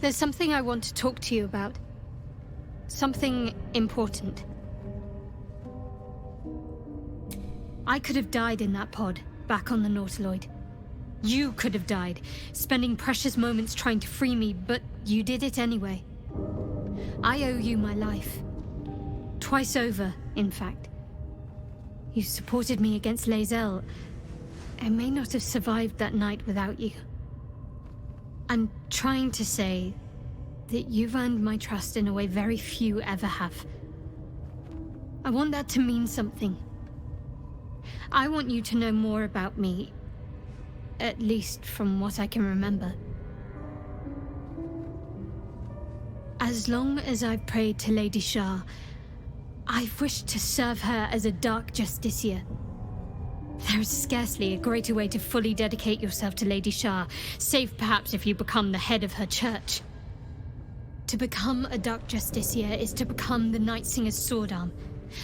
There's something I want to talk to you about. Something important. I could have died in that pod, back on the Nautiloid. You could have died, spending precious moments trying to free me, but you did it anyway. I owe you my life. Twice over, in fact. You supported me against Lae'zel. I may not have survived that night without you. I'm trying to say that you've earned my trust in a way very few ever have. I want that to mean something. I want you to know more about me, at least from what I can remember. As long as I've prayed to Lady Shar, I've wished to serve her as a Dark Justiciar. There is scarcely a greater way to fully dedicate yourself to Lady Shar, save perhaps if you become the head of her church. To become a Dark Justiciar is to become the Night Singer's sword arm,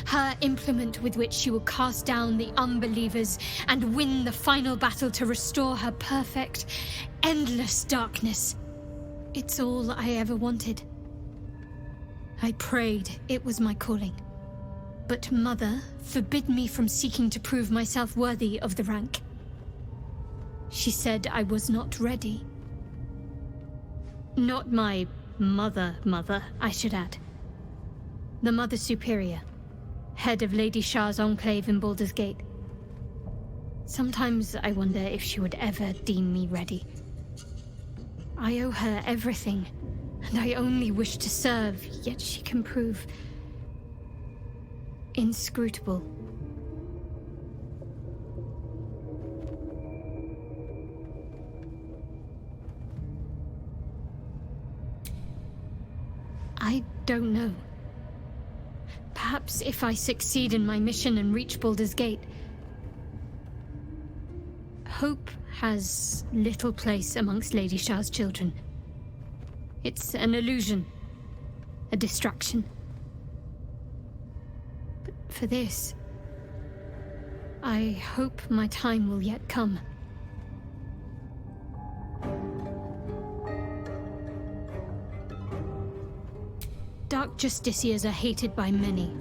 her implement with which she will cast down the unbelievers and win the final battle to restore her perfect, endless darkness. It's all I ever wanted. I prayed it was my calling. But Mother forbid me from seeking to prove myself worthy of the rank. She said I was not ready. Not my mother, I should add. The Mother Superior, head of Lady Shar's enclave in Baldur's Gate. Sometimes I wonder if she would ever deem me ready. I owe her everything, and I only wish to serve, yet she can prove inscrutable. I don't know. Perhaps if I succeed in my mission and reach Baldur's Gate. Hope has little place amongst Lady Shar's children. It's an illusion, a distraction. But for this, I hope my time will yet come. Dark Justiciars are hated by many,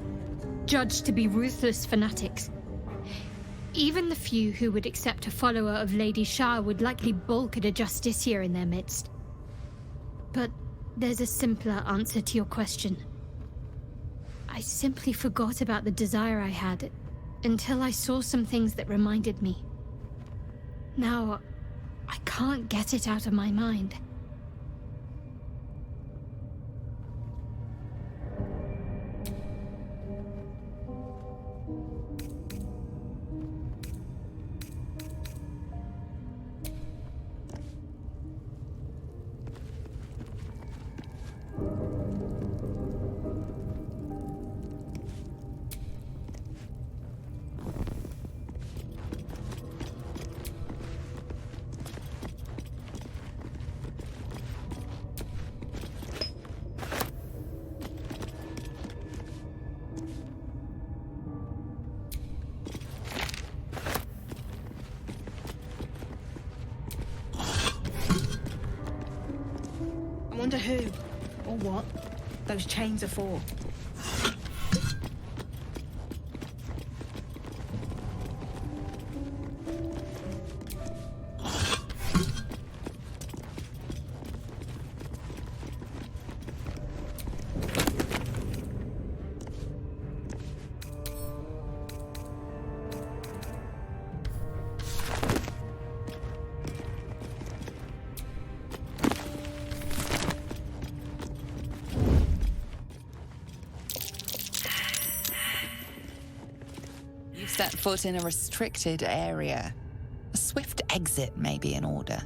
judged to be ruthless fanatics. Even the few who would accept a follower of Lady Shar would likely balk at a Justiciar in their midst. But there's a simpler answer to your question. I simply forgot about the desire I had until I saw some things that reminded me. Now, I can't get it out of my mind. I wonder who, or what, those chains are for. Set foot in a restricted area. A swift exit may be in order.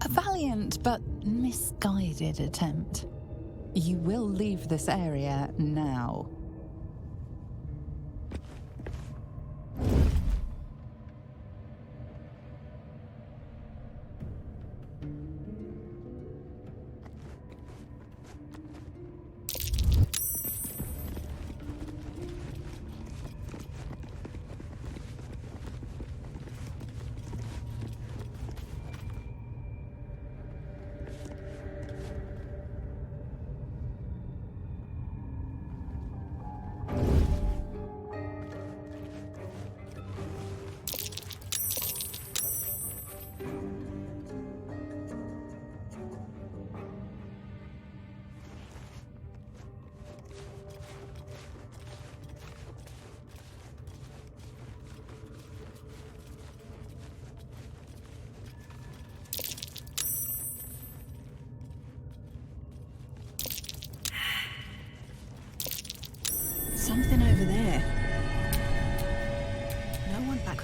A valiant but misguided attempt. You will leave this area now.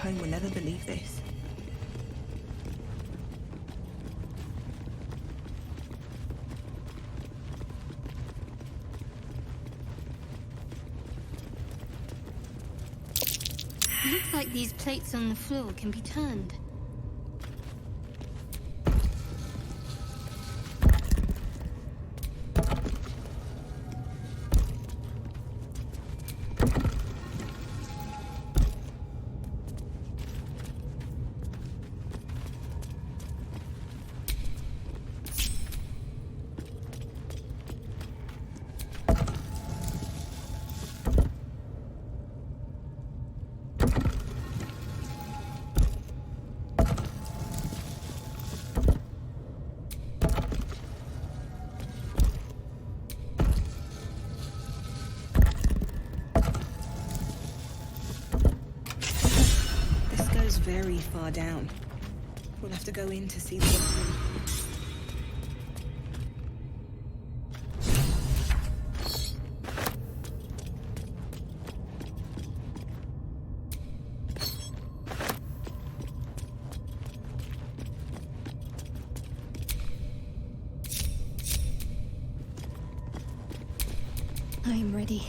home will never believe this. Looks like these plates on the floor can be turned. Very far down. We'll have to go in to see the bottom. I'm ready.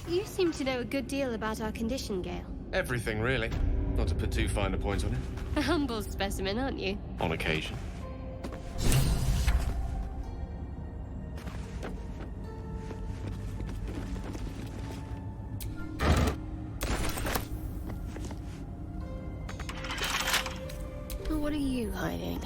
You seem to know a good deal about our condition, Gale. Everything, really. Not to put too fine a point on it. A humble specimen, aren't you? On occasion. What are you hiding?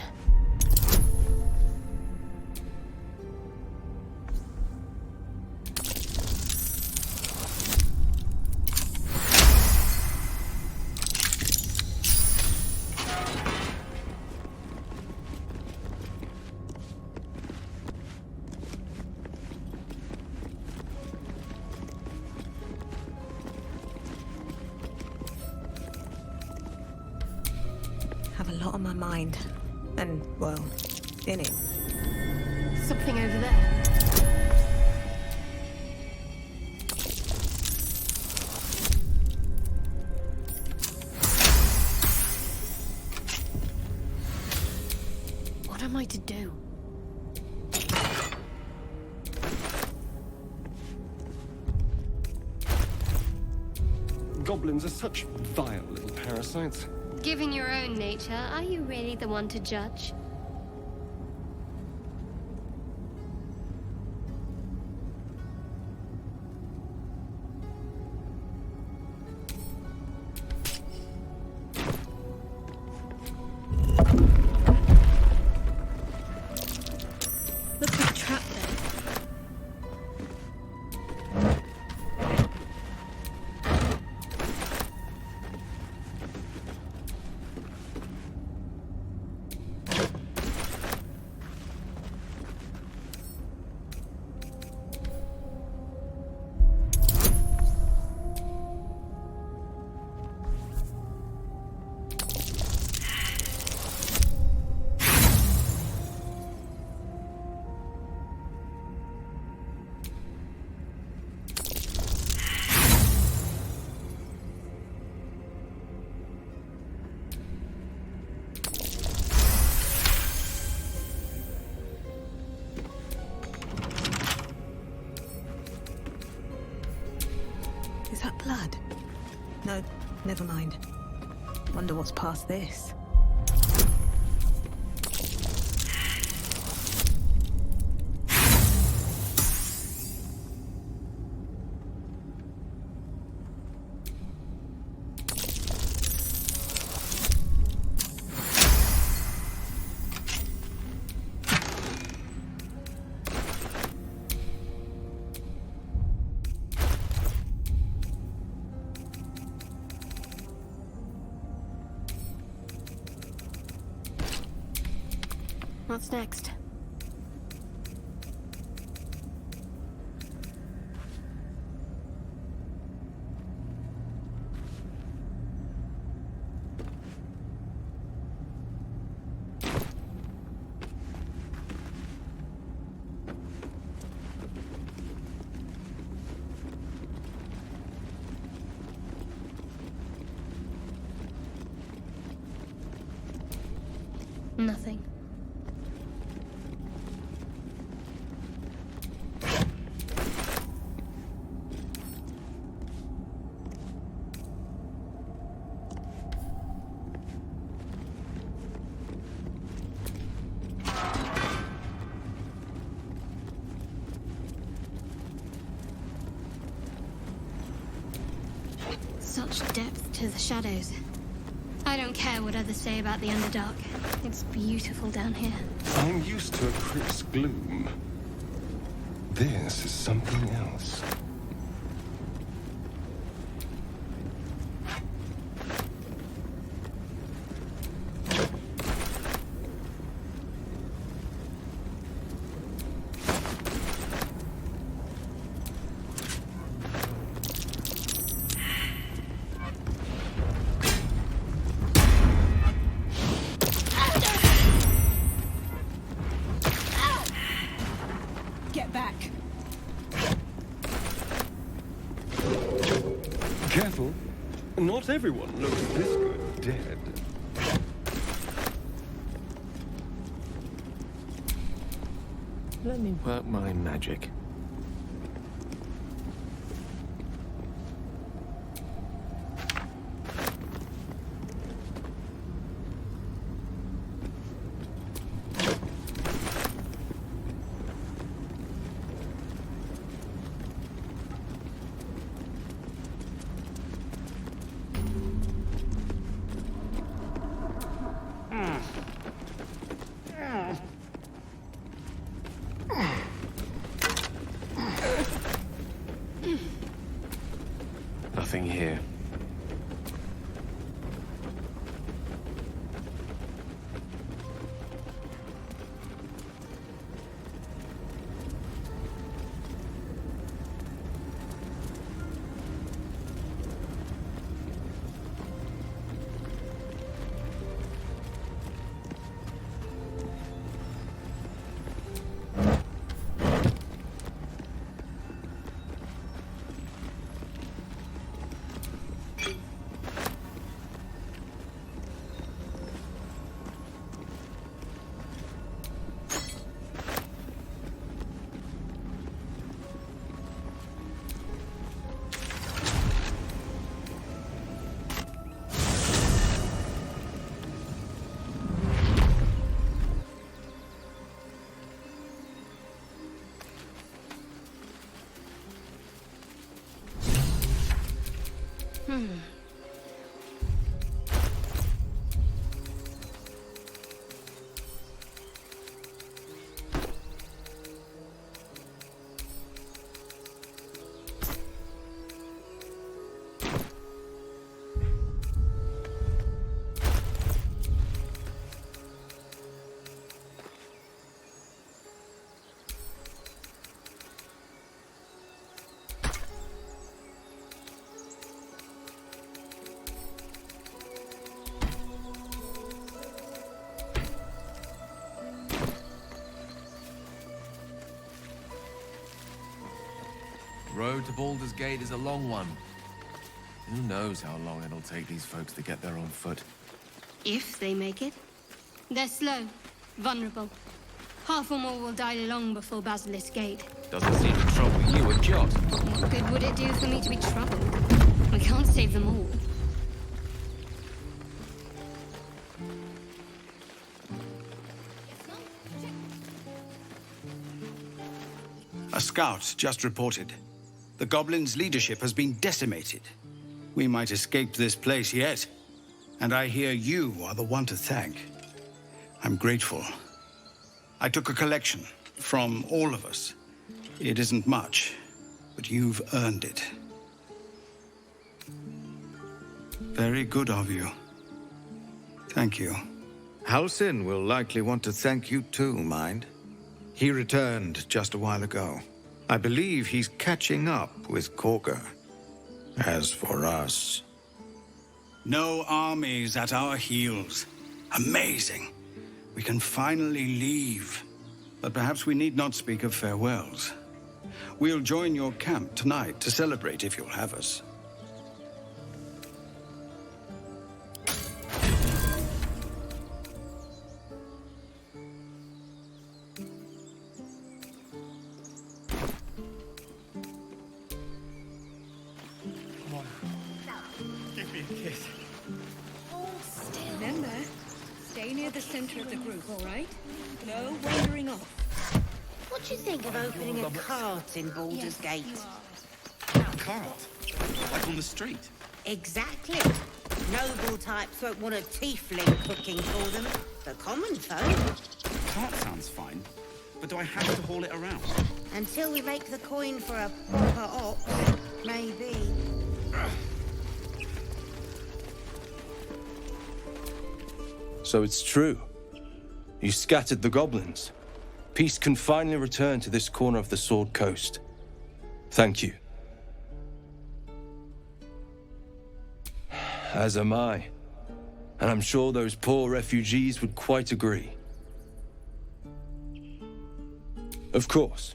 On my mind. And, well, in it. Something over there. What am I to do? Goblins are such vile little parasites. Given your own nature, are you really the one to judge? Looks like a trap there. Is that blood? No, never mind. Wonder what's past this. What's next? Nothing. Such depth to the shadows. I don't care what others say about the Underdark. It's beautiful down here. I'm used to a crisp gloom. This is something else. Get back. Careful. Not everyone looks this good dead. Let me work my magic. Nothing here. Road to Baldur's Gate is a long one. Who knows how long it'll take these folks to get there on foot. If they make it. They're slow, vulnerable. Half or more will die long before Basilisk Gate. Doesn't seem to trouble you a jot. What good would it do for me to be troubled? We can't save them all. A scout just reported. The goblins' leadership has been decimated. We might escape this place yet. And I hear you are the one to thank. I'm grateful. I took a collection from all of us. It isn't much, but you've earned it. Very good of you. Thank you. Halsin will likely want to thank you too, mind. He returned just a while ago. I believe he's catching up with Korga. As for us... No armies at our heels. Amazing. We can finally leave. But perhaps we need not speak of farewells. We'll join your camp tonight to celebrate if you'll have us. Give me a kiss. Remember, stay near the center of the group, all right? No wandering off. What do you think of opening a cart in Baldur's Gate? Cart? Like on the street? Exactly. Noble types won't want a tiefling cooking for them. The common folk. Cart sounds fine, but do I have to haul it around? Until we make the coin for a proper ox, maybe. So it's true. You scattered the goblins. Peace can finally return to this corner of the Sword Coast. Thank you. As am I. And I'm sure those poor refugees would quite agree. Of course.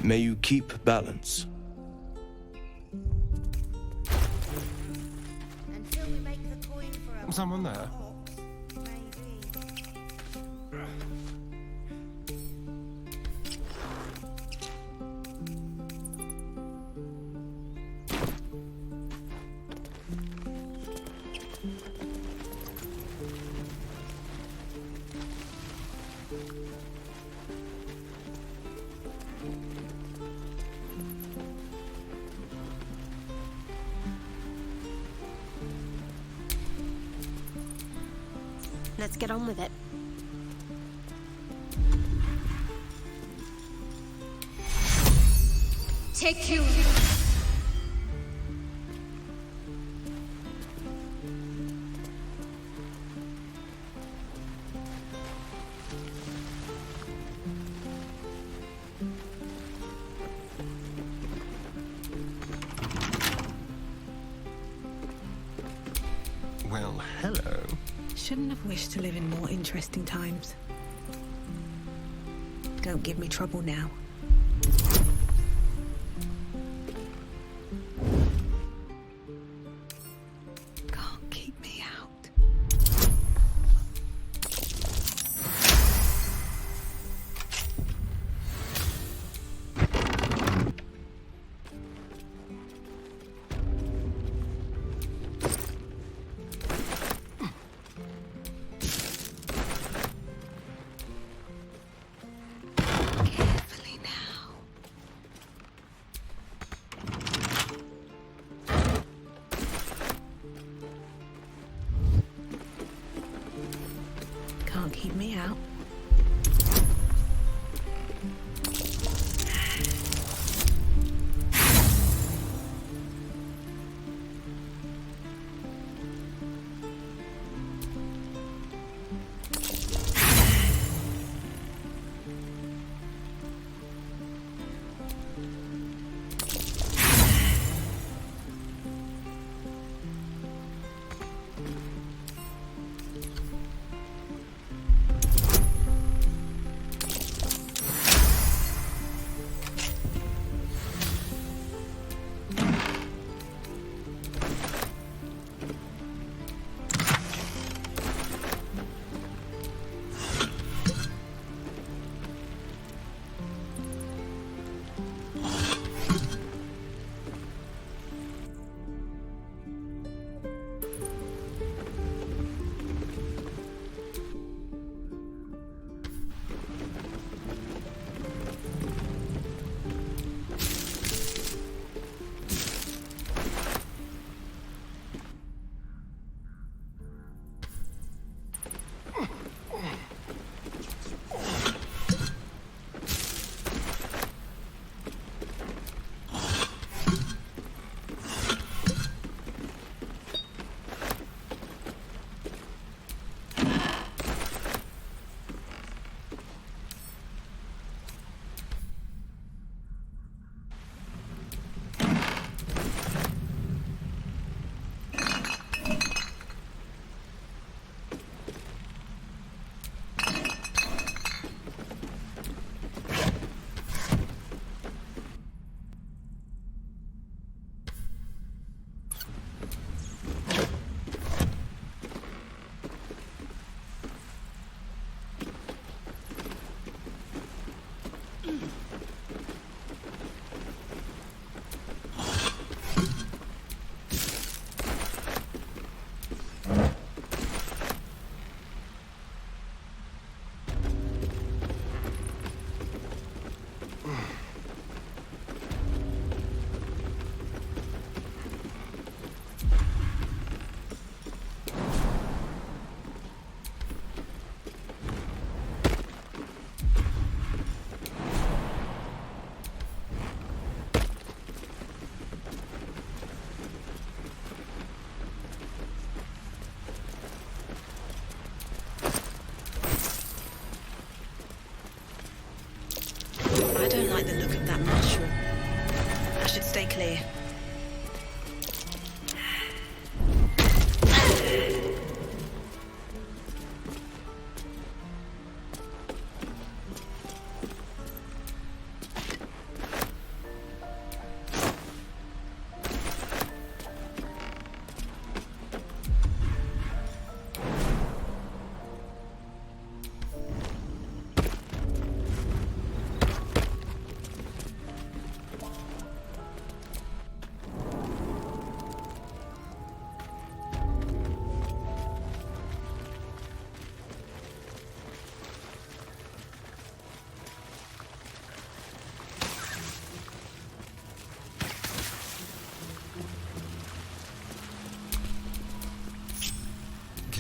May you keep balance. Until we make the coin for a Someone there? ox, maybe. Let's get on with it. Take you. Well, hello. Shouldn't have wished to live in more interesting times. Don't give me trouble now. Can't keep me out. Carefully now. Can't keep me out.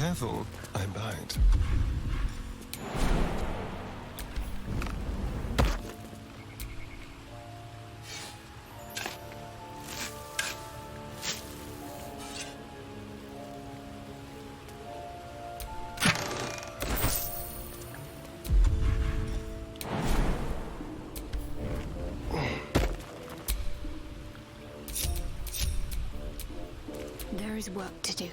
Careful, I bite. There is work to do.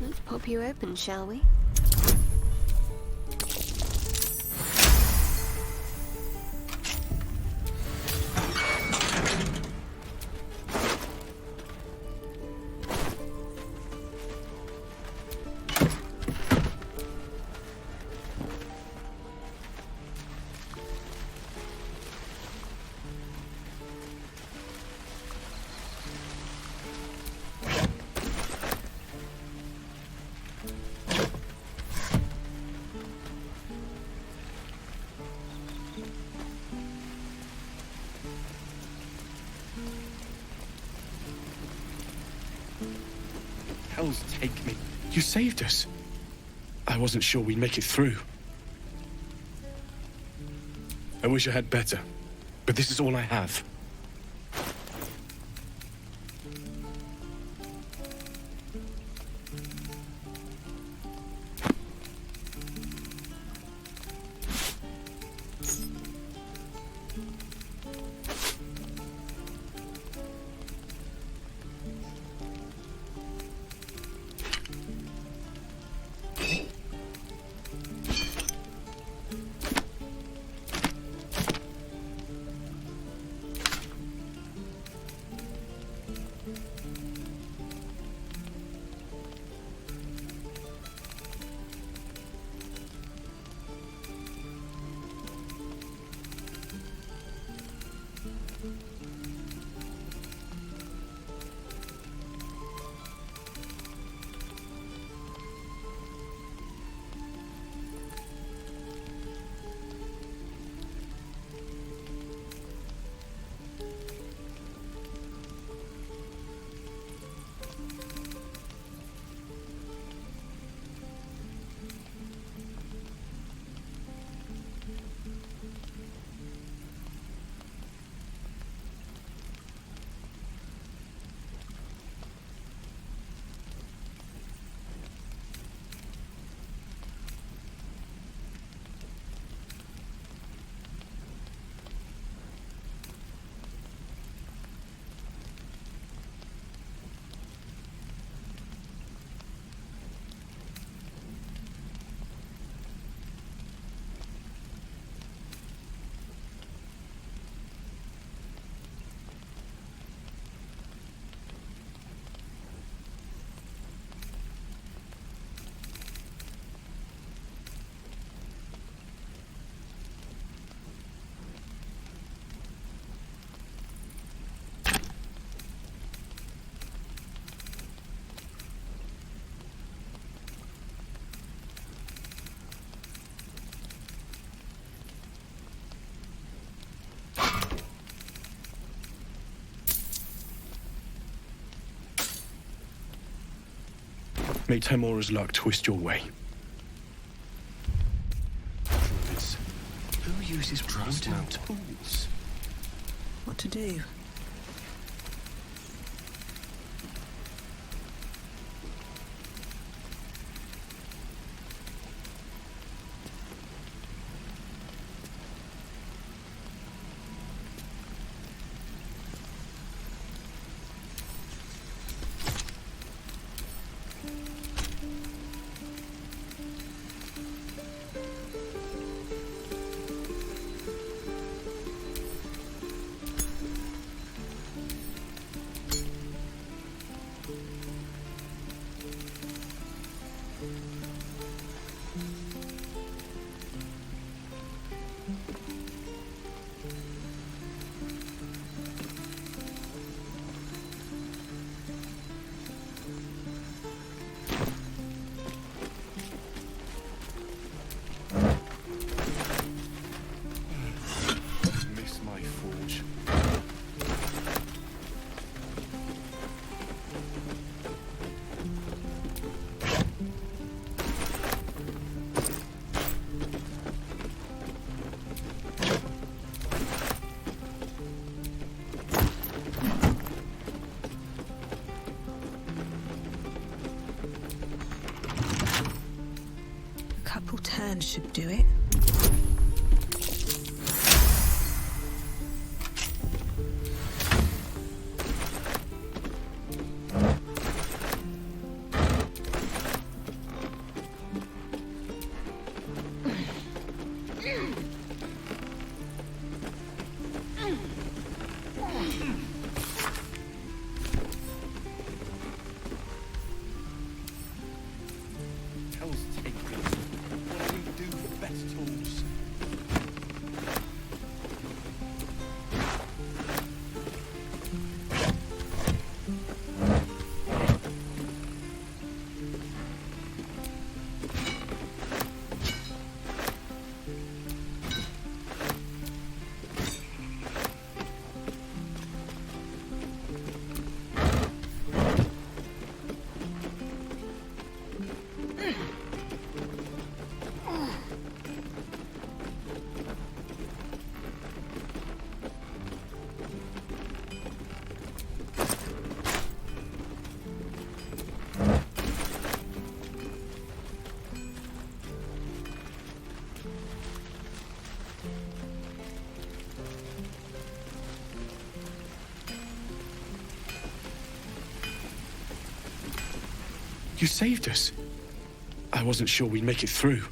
Let's pop you open, shall we? Hells take me. You saved us. I wasn't sure we'd make it through. I wish I had better, but this is all I have. May Temora's luck twist your way. Druids. Who uses wooden tools? What to do? Miss my forge. A couple turns should do it. Hell's take me. What do we do for better tools? You saved us. I wasn't sure we'd make it through.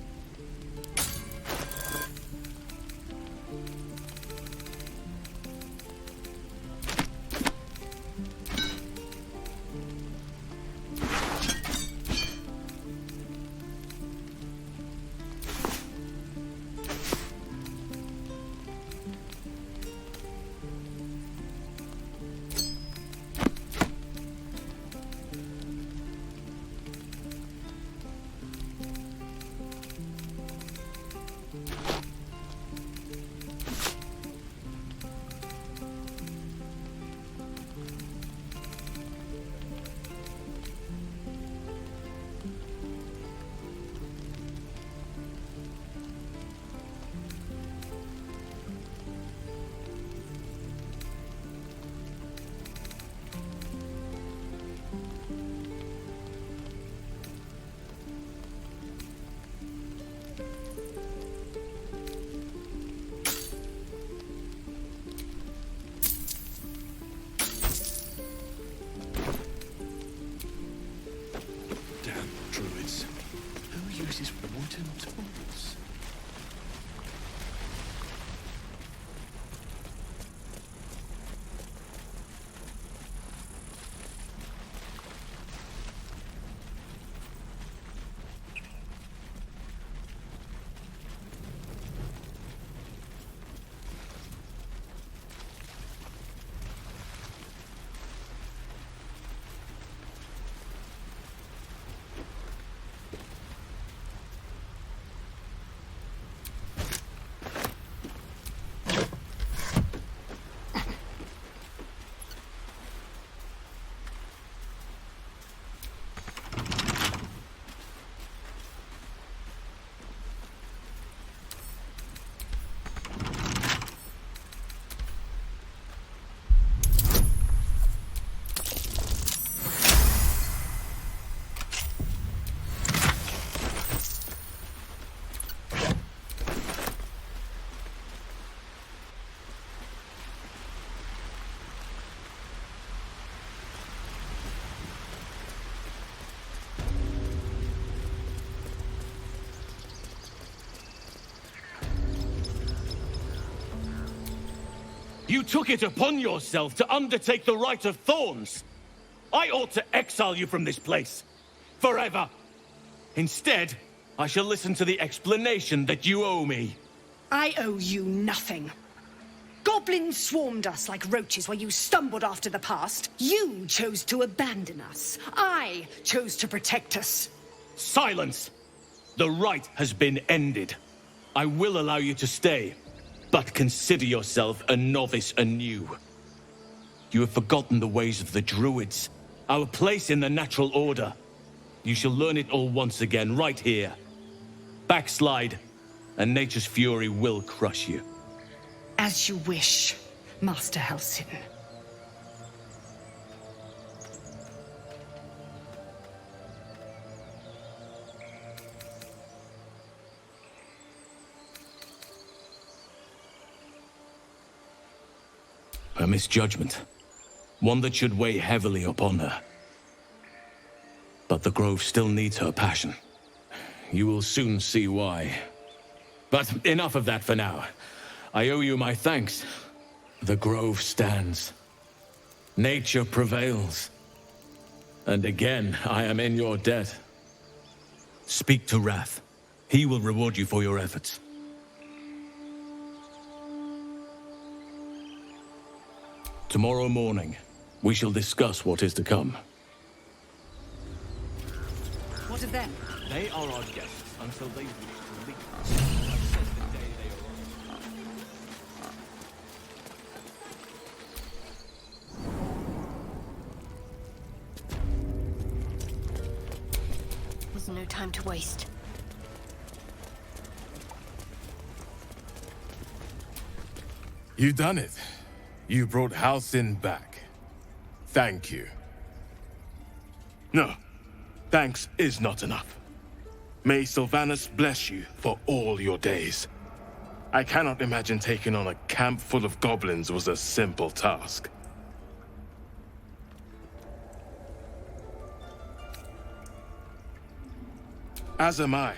Damn druids. Who uses wooden tools? You took it upon yourself to undertake the Rite of Thorns. I ought to exile you from this place. Forever. Instead, I shall listen to the explanation that you owe me. I owe you nothing. Goblins swarmed us like roaches while you stumbled after the past. You chose to abandon us. I chose to protect us. Silence! The rite has been ended. I will allow you to stay, but consider yourself a novice anew. You have forgotten the ways of the druids, our place in the natural order. You shall learn it all once again, right here. Backslide, and nature's fury will crush you. As you wish, Master Halsin. A misjudgment. One that should weigh heavily upon her. But the Grove still needs her passion. You will soon see why. But enough of that for now. I owe you my thanks. The Grove stands. Nature prevails. And again, I am in your debt. Speak to Wrath. He will reward you for your efforts. Tomorrow morning, we shall discuss what is to come. What of them? They are our guests until they wish to leave. I've said the day they arrive. There's no time to waste. You've done it. You brought Halsin back. Thank you. No, thanks is not enough. May Sylvanus bless you for all your days. I cannot imagine taking on a camp full of goblins was a simple task. As am I.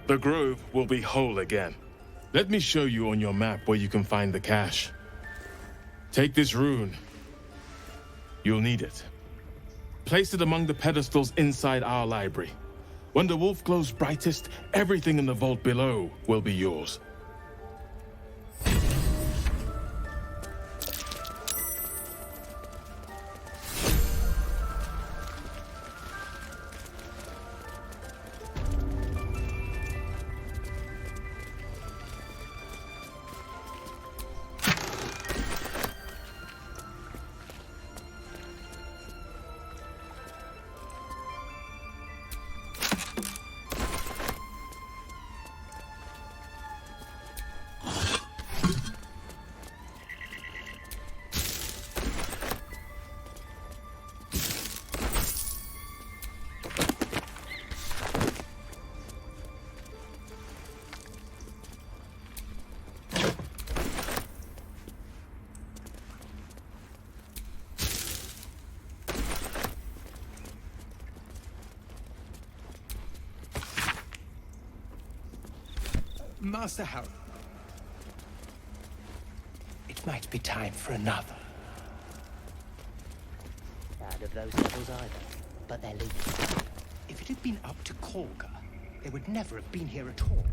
The Grove will be whole again. Let me show you on your map where you can find the cache. Take this rune. You'll need it. Place it among the pedestals inside our library. When the wolf glows brightest, everything in the vault below will be yours. Master Harry. It might be time for another. Bad of those devils either, but they're legal. If it had been up to Kolga, they would never have been here at all.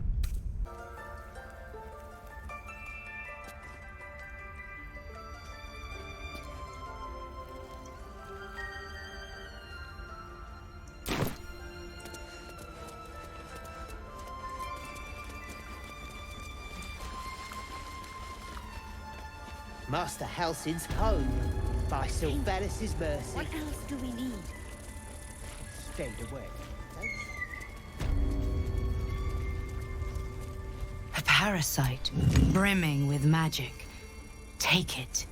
Master Halsin's home, by Sylvanus' mercy. What else do we need? Stayed away. A parasite, brimming with magic. Take it.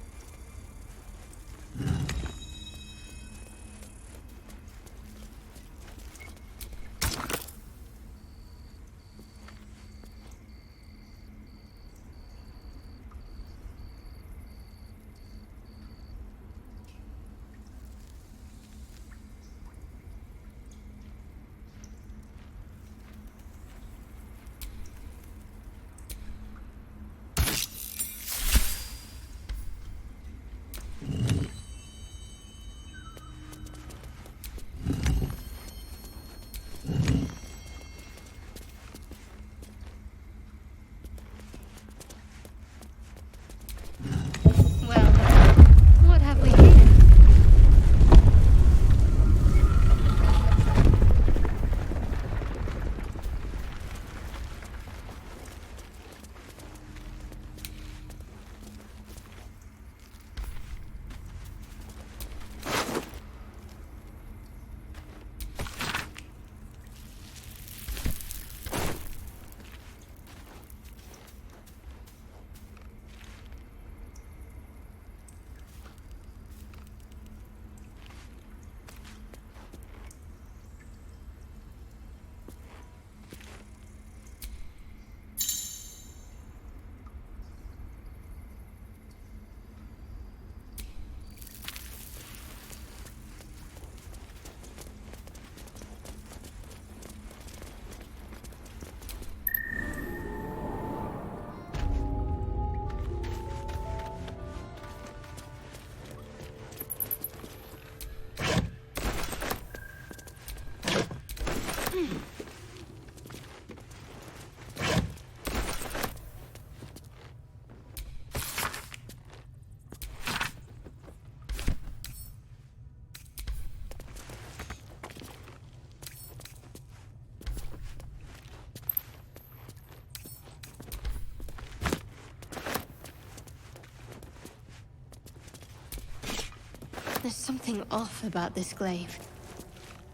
There's something off about this glaive.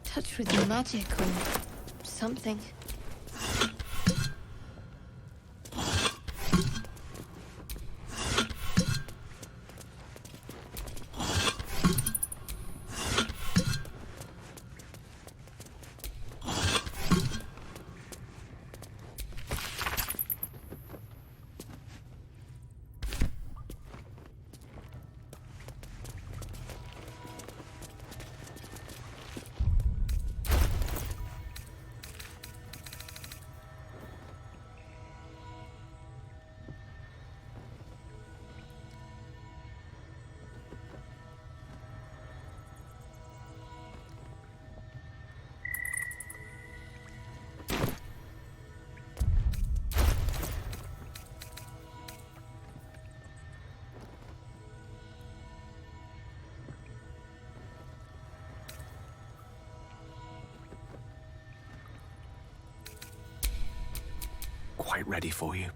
Touched with magic or something. Quite ready for you.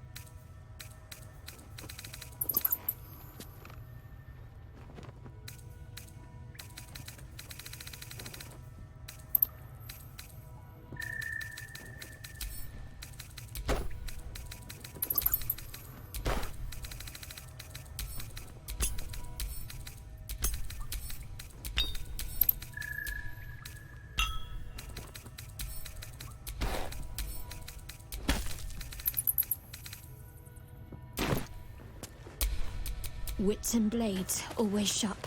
Wits and blades, always sharp.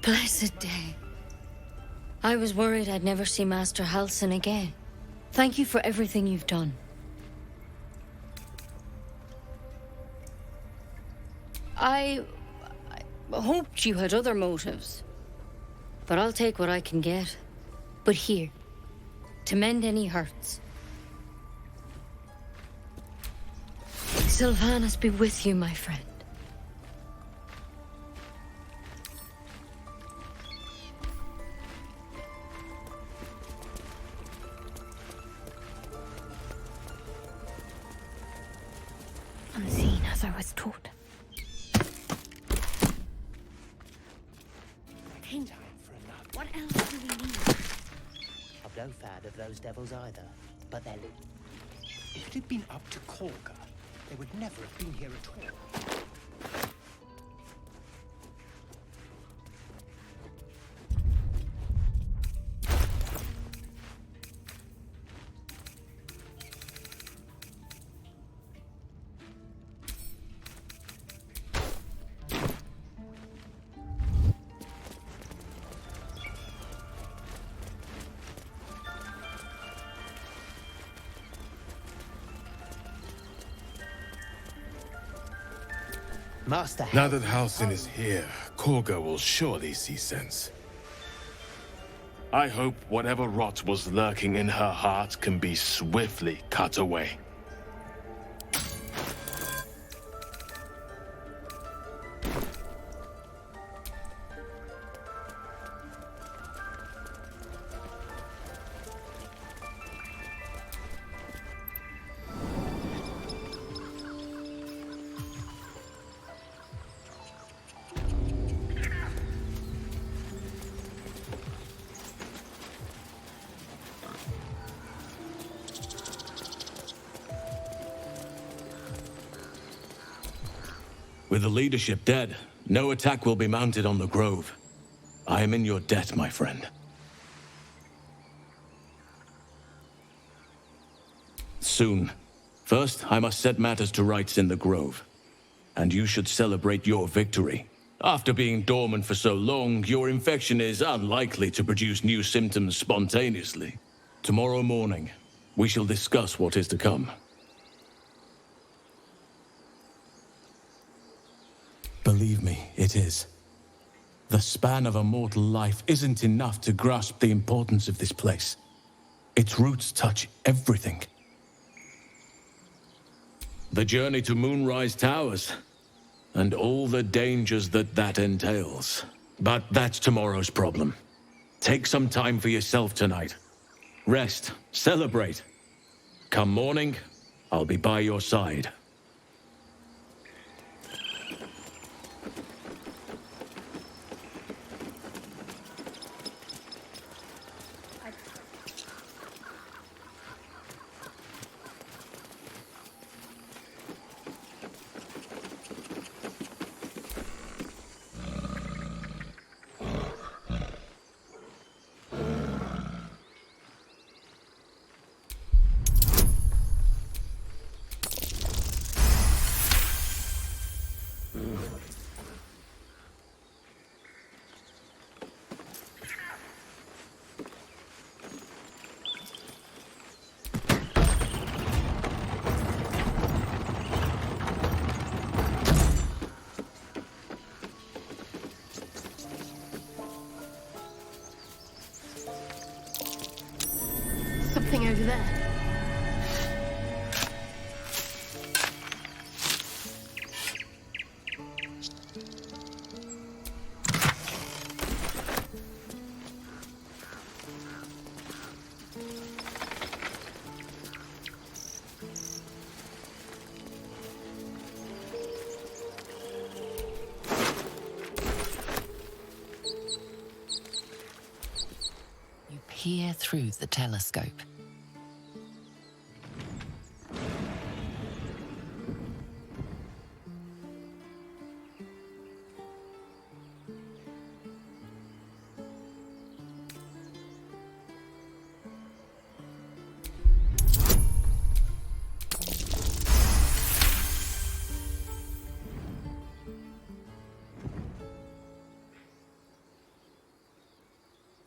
Blessed day. I was worried I'd never see Master Halsin again. Thank you for everything you've done. I hoped you had other motives. But I'll take what I can get. But here, to mend any hurts. Sylvanas be with you, my friend. Unseen as I was taught. What else do we need? I've no fan of those devils either, but they're... If it had been up to Korga, they would never have been here at all. Master now that Halsin is here, Korga will surely see sense. I hope whatever rot was lurking in her heart can be swiftly cut away. With the leadership dead, no attack will be mounted on the Grove. I am in your debt, my friend. Soon. First, I must set matters to rights in the Grove. And you should celebrate your victory. After being dormant for so long, your infection is unlikely to produce new symptoms spontaneously. Tomorrow morning, we shall discuss what is to come. Believe me, it is. The span of a mortal life isn't enough to grasp the importance of this place. Its roots touch everything. The journey to Moonrise Towers, and all the dangers that entails. But that's tomorrow's problem. Take some time for yourself tonight. Rest, celebrate. Come morning, I'll be by your side. Something over there. You peer through the telescope.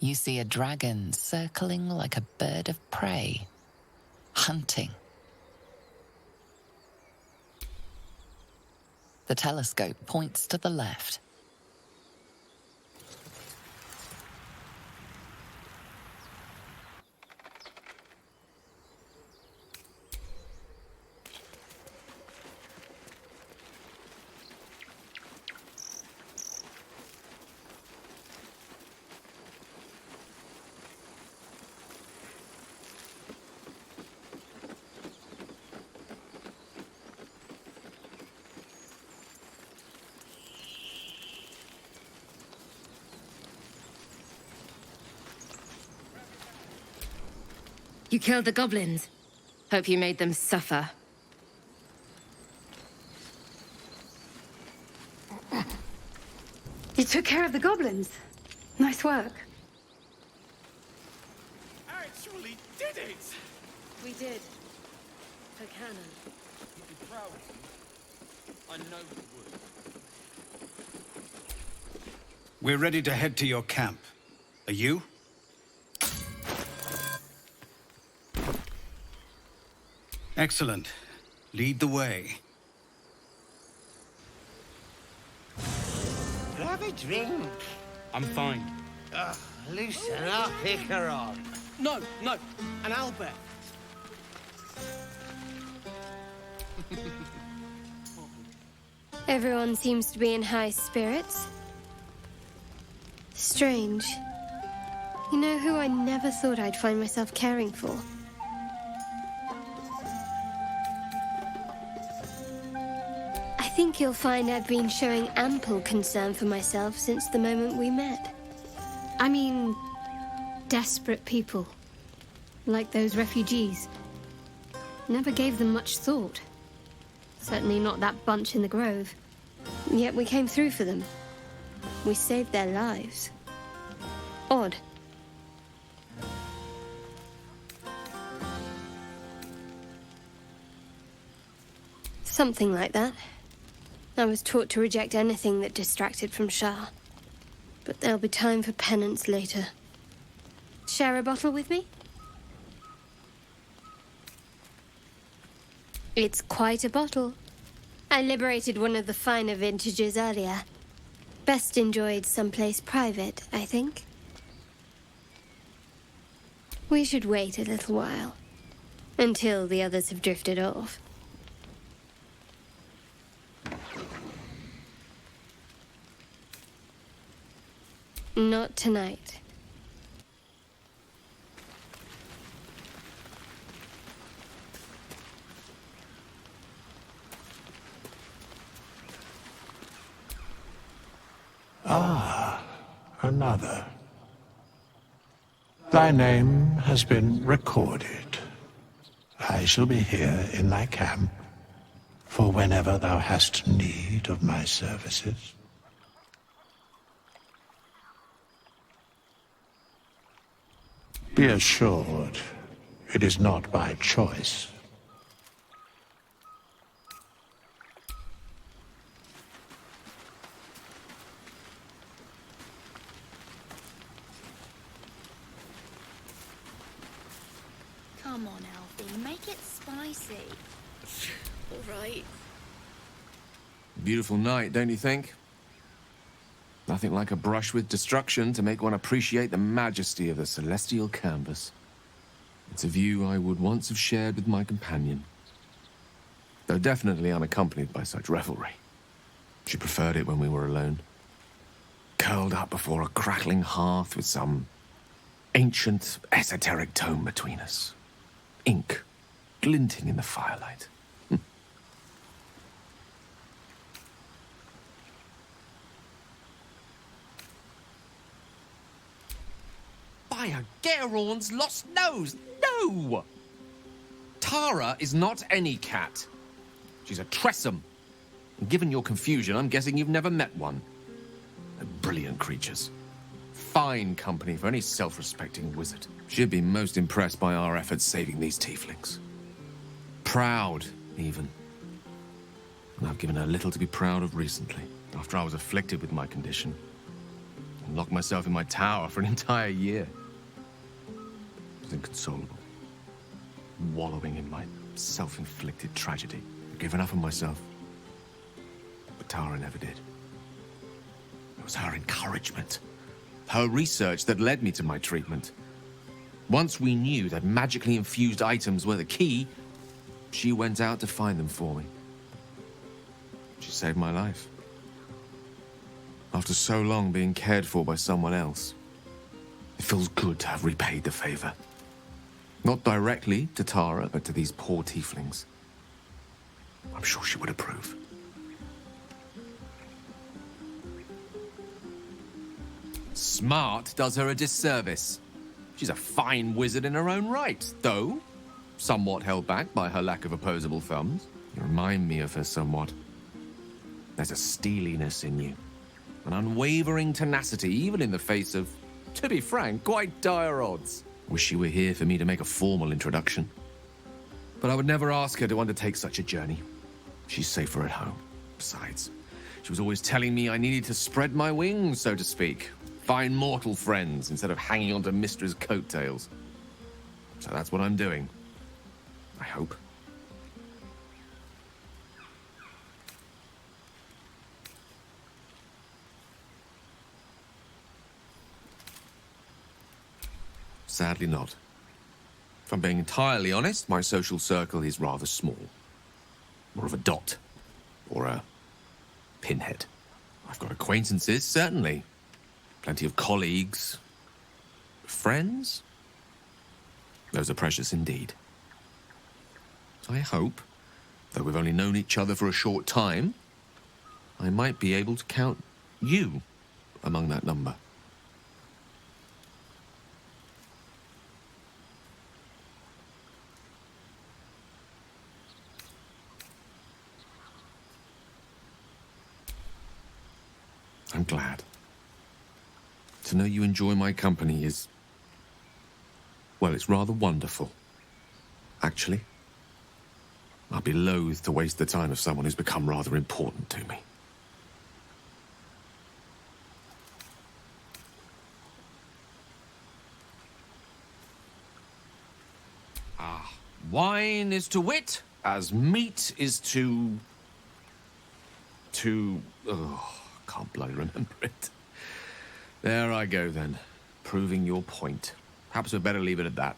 You see a dragon circling like a bird of prey, hunting. The telescope points to the left. You killed the goblins. Hope you made them suffer. You took care of the goblins. Nice work. Actually did it! We did. For Canon. You'd be proud of you. I know you would. We're ready to head to your camp. Are you? Excellent. Lead the way. Have a drink. I'm fine. Ugh, Loosen up, Icaron. No, an Albert. Everyone seems to be in high spirits. Strange. You know who I never thought I'd find myself caring for? I think you'll find I've been showing ample concern for myself since the moment we met. I mean, desperate people. Like those refugees. Never gave them much thought. Certainly not that bunch in the grove. Yet we came through for them. We saved their lives. Odd. Something like that. I was taught to reject anything that distracted from Shah. But there'll be time for penance later. Share a bottle with me? It's quite a bottle. I liberated one of the finer vintages earlier. Best enjoyed someplace private, I think. We should wait a little while. Until the others have drifted off. Not tonight. Ah, another. Thy name has been recorded. I shall be here in thy camp for whenever thou hast need of my services. Be assured, it is not by choice. Come on, Alfie, make it spicy. All right. Beautiful night, don't you think? Nothing like a brush with destruction to make one appreciate the majesty of the celestial canvas. It's a view I would once have shared with my companion, though definitely unaccompanied by such revelry. She preferred it when we were alone, curled up before a crackling hearth with some ancient, esoteric tome between us. Ink glinting in the firelight. By a Geraorn's lost nose! No! Tara is not any cat. She's a Tressum. And given your confusion, I'm guessing you've never met one. They're brilliant creatures. Fine company for any self-respecting wizard. She'd be most impressed by our efforts saving these tieflings. Proud, even. And I've given her little to be proud of recently, after I was afflicted with my condition. And locked myself in my tower for an entire year. I was inconsolable. Wallowing in my self-inflicted tragedy. I'd given up on myself. But Tara never did. It was her encouragement. Her research that led me to my treatment. Once we knew that magically infused items were the key, she went out to find them for me. She saved my life. After so long being cared for by someone else, it feels good to have repaid the favor. Not directly to Tara, but to these poor tieflings. I'm sure she would approve. Smart does her a disservice. She's a fine wizard in her own right, though somewhat held back by her lack of opposable thumbs. You remind me of her somewhat. There's a steeliness in you, an unwavering tenacity, even in the face of, to be frank, quite dire odds. Wish she were here for me to make a formal introduction. But I would never ask her to undertake such a journey. She's safer at home. Besides, she was always telling me I needed to spread my wings, so to speak. Find mortal friends instead of hanging onto Mistra's coattails. So that's what I'm doing. I hope. Sadly not. If I'm being entirely honest, my social circle is rather small. More of a dot. Or a pinhead. I've got acquaintances, certainly. Plenty of colleagues. Friends? Those are precious indeed. I hope, though we've only known each other for a short time, I might be able to count you among that number. I'm glad. To know you enjoy my company is... well, it's rather wonderful. Actually, I'd be loath to waste the time of someone who's become rather important to me. Wine is to wit, as meat is to... oh, can't bloody remember it. There I go then, proving your point. Perhaps we'd better leave it at that.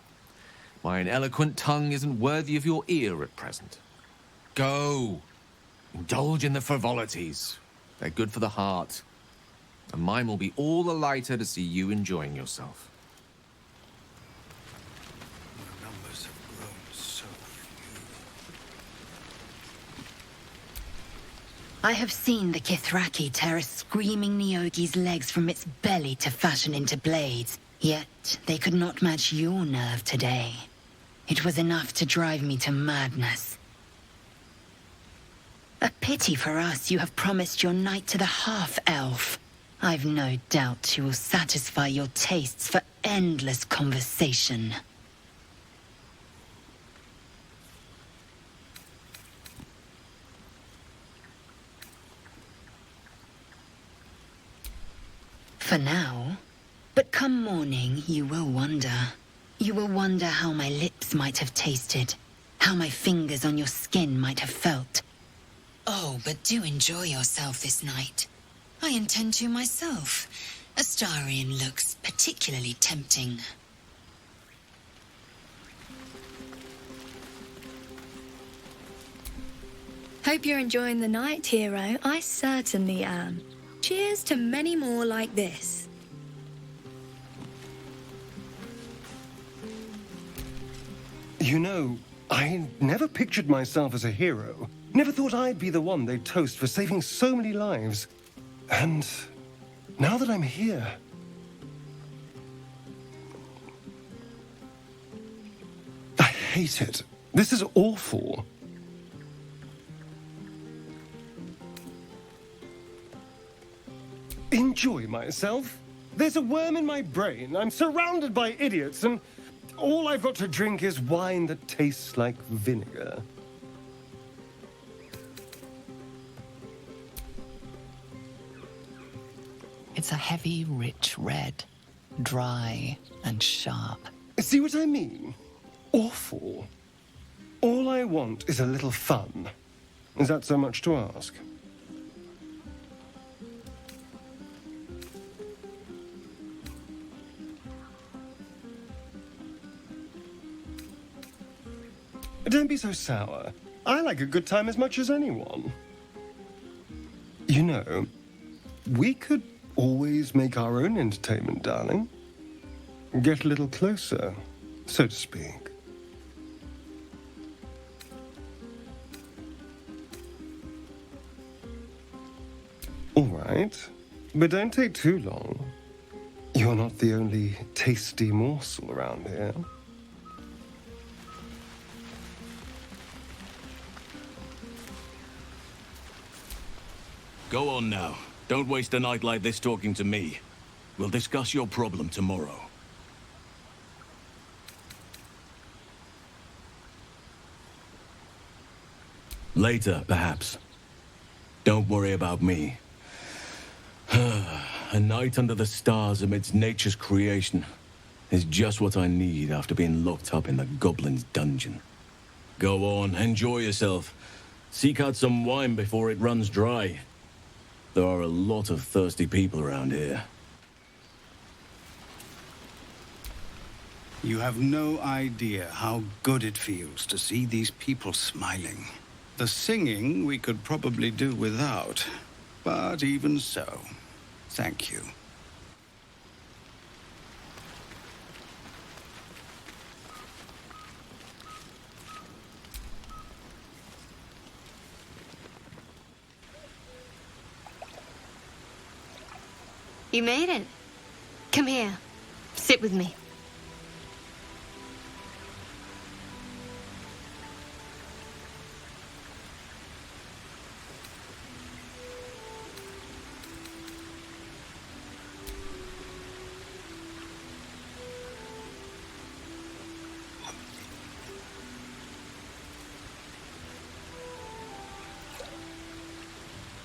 My ineloquent tongue isn't worthy of your ear at present. Go! Indulge in the frivolities. They're good for the heart. And mine will be all the lighter to see you enjoying yourself. Numbers have grown so I have seen the Kithraki tear a screaming Nyogi's legs from its belly to fashion into blades. Yet they could not match your nerve today. It was enough to drive me to madness. A pity for us you have promised your night to the half-elf. I've no doubt she will satisfy your tastes for endless conversation. For now. But come morning, you will wonder. You will wonder how my lips might have tasted, how my fingers on your skin might have felt. Oh, but do enjoy yourself this night. I intend to myself. Astarion looks particularly tempting. Hope you're enjoying the night, hero. I certainly am. Cheers to many more like this. You know, I never pictured myself as a hero. Never thought I'd be the one they'd toast for saving so many lives. And now that I'm here... I hate it. This is awful. Enjoy myself? There's a worm in my brain. I'm surrounded by idiots, and all I've got to drink is wine that tastes like vinegar. It's a heavy, rich red, dry and sharp. See what I mean? Awful. All I want is a little fun. Is that so much to ask? Don't be so sour. I like a good time as much as anyone. You know, we could always make our own entertainment, darling. Get a little closer, so to speak. All right, but don't take too long. You're not the only tasty morsel around here. Go on now. Don't waste a night like this talking to me. We'll discuss your problem tomorrow. Later, perhaps. Don't worry about me. A night under the stars amidst nature's creation is just what I need after being locked up in the goblin's dungeon. Go on, enjoy yourself. Seek out some wine before it runs dry. There are a lot of thirsty people around here. You have no idea how good it feels to see these people smiling. The singing we could probably do without, but even so, thank you. You made it. Come here. Sit with me.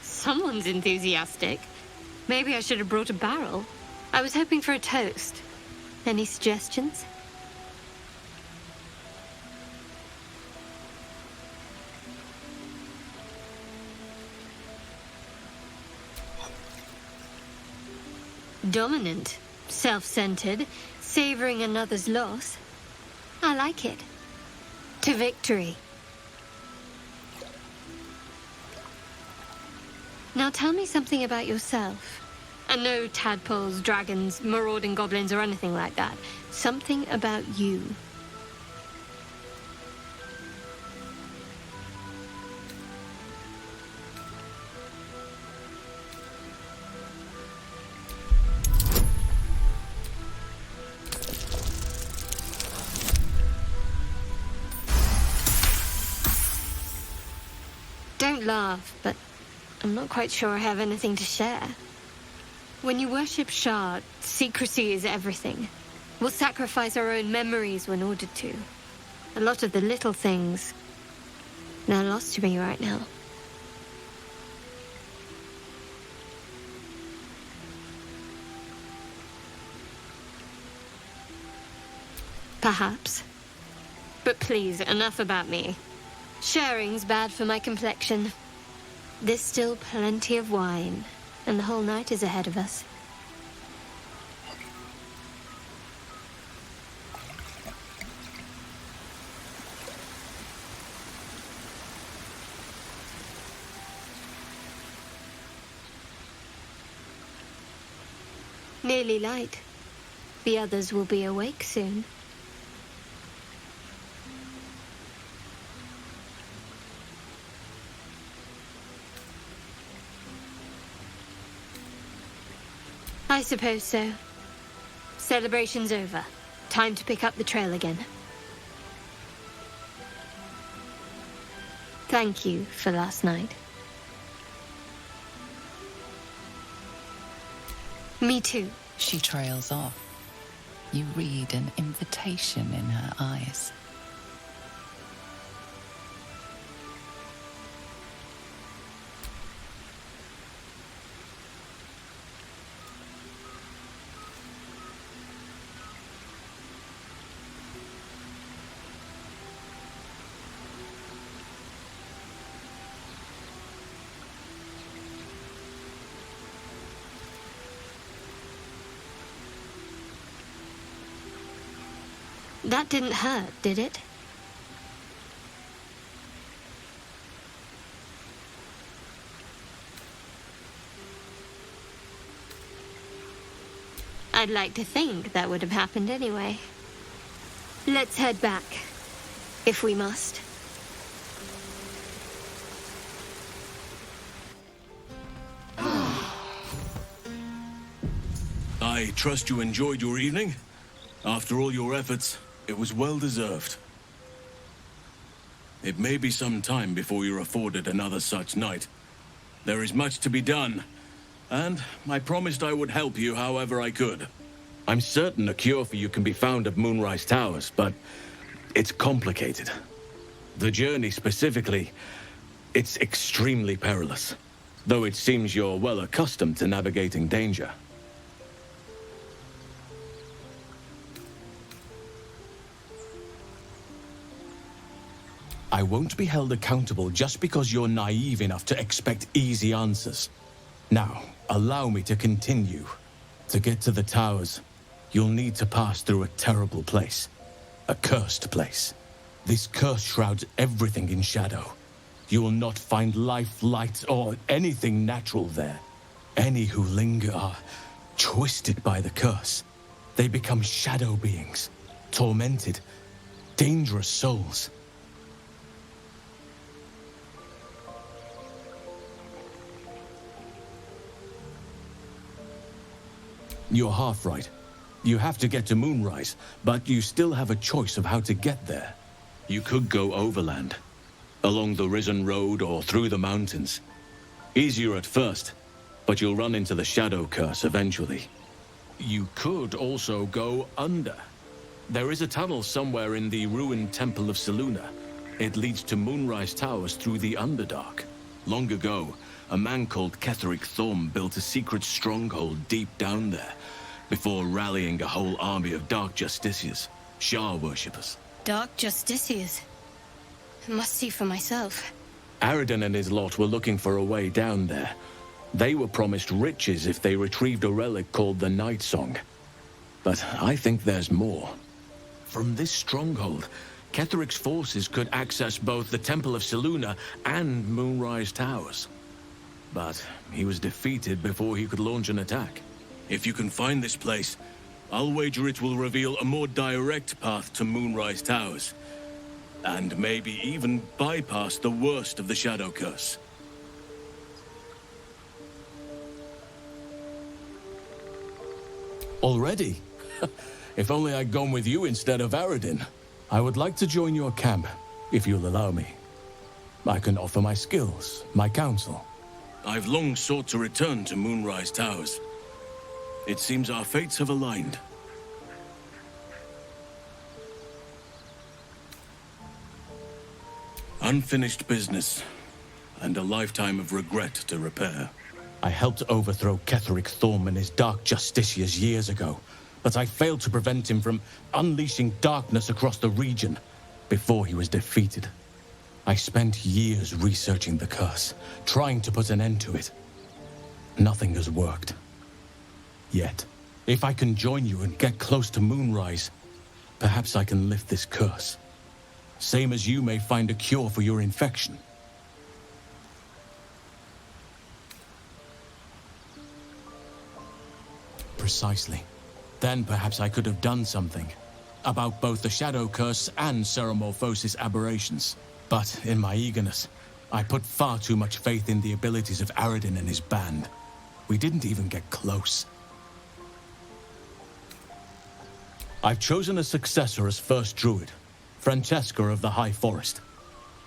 Someone's enthusiastic. Maybe I should have brought a barrel. I was hoping for a toast. Any suggestions? Dominant, self-centered, savoring another's loss. I like it. To victory. Now tell me something about yourself. And no tadpoles, dragons, marauding goblins, or anything like that. Something about you. Don't laugh, but I'm not quite sure I have anything to share. When you worship Shah, secrecy is everything. We'll sacrifice our own memories when ordered to. A lot of the little things, they're lost to me right now. Perhaps. But please, enough about me. Sharing's bad for my complexion. There's still plenty of wine, and the whole night is ahead of us. Nearly light. The others will be awake soon. I suppose so. Celebration's over. Time to pick up the trail again. Thank you for last night. Me too. She trails off. You read an invitation in her eyes. That didn't hurt, did it? I'd like to think that would have happened anyway. Let's head back, if we must. I trust you enjoyed your evening. After all your efforts, it was well deserved. It may be some time before you're afforded another such night. There is much to be done, and I promised I would help you however I could. I'm certain a cure for you can be found at Moonrise Towers, but it's complicated. The journey specifically, it's extremely perilous, though it seems you're well accustomed to navigating danger. I won't be held accountable just because you're naive enough to expect easy answers. Now, allow me to continue. To get to the towers, you'll need to pass through a terrible place. A cursed place. This curse shrouds everything in shadow. You will not find life, light, or anything natural there. Any who linger are twisted by the curse. They become shadow beings, tormented, dangerous souls. You're half right. You have to get to Moonrise, but you still have a choice of how to get there. You could go overland, along the Risen Road or through the mountains. Easier at first, but you'll run into the Shadow Curse eventually. You could also go under. There is a tunnel somewhere in the ruined Temple of Selûne. It leads to Moonrise Towers through the Underdark. Long ago, a man called Ketheric Thorm built a secret stronghold deep down there, before rallying a whole army of Dark Justiciars, Shah worshippers. Dark Justiciars. I must see for myself. Aradin and his lot were looking for a way down there. They were promised riches if they retrieved a relic called the Night Song. But I think there's more. From this stronghold, Ketheric's forces could access both the Temple of Selûne and Moonrise Towers. But he was defeated before he could launch an attack. If you can find this place, I'll wager it will reveal a more direct path to Moonrise Towers. And maybe even bypass the worst of the Shadow Curse. Already? If only I'd gone with you instead of Aradin. I would like to join your camp, if you'll allow me. I can offer my skills, my counsel. I've long sought to return to Moonrise Towers. It seems our fates have aligned. Unfinished business, and a lifetime of regret to repair. I helped overthrow Ketheric Thorm and his Dark Justiciars years ago, but I failed to prevent him from unleashing darkness across the region before he was defeated. I spent years researching the curse, trying to put an end to it. Nothing has worked. Yet, if I can join you and get close to Moonrise, perhaps I can lift this curse. Same as you may find a cure for your infection. Precisely. Then perhaps I could have done something about both the Shadow Curse and Ceramorphosis aberrations. But in my eagerness, I put far too much faith in the abilities of Aradin and his band. We didn't even get close. I've chosen a successor as first druid, Francesca of the High Forest.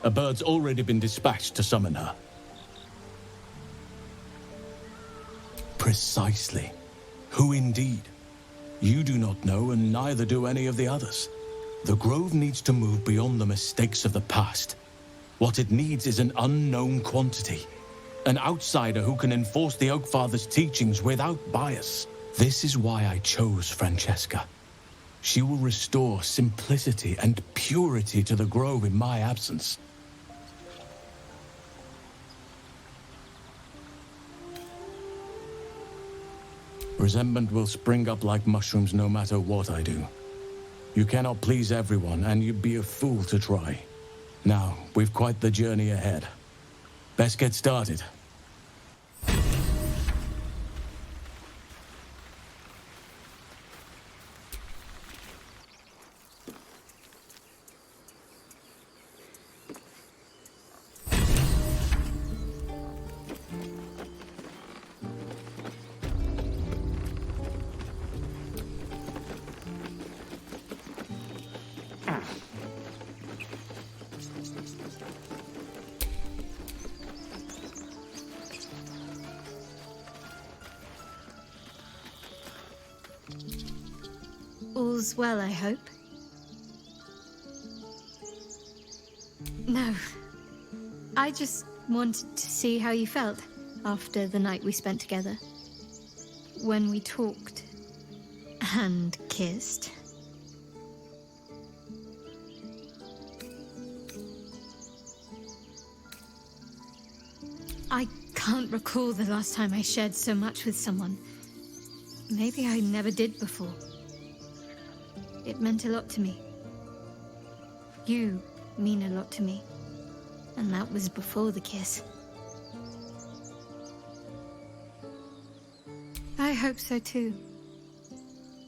A bird's already been dispatched to summon her. Precisely. Who indeed? You do not know, and neither do any of the others. The Grove needs to move beyond the mistakes of the past. What it needs is an unknown quantity. An outsider who can enforce the Oakfather's teachings without bias. This is why I chose Francesca. She will restore simplicity and purity to the Grove in my absence. Resentment will spring up like mushrooms no matter what I do. You cannot please everyone, and you'd be a fool to try. Now, we've quite the journey ahead. Best get started. All's well, I hope. No. I just wanted to see how you felt after the night we spent together. When we talked and kissed. I can't recall the last time I shared so much with someone. Maybe I never did before. It meant a lot to me. You mean a lot to me. And that was before the kiss. I hope so too.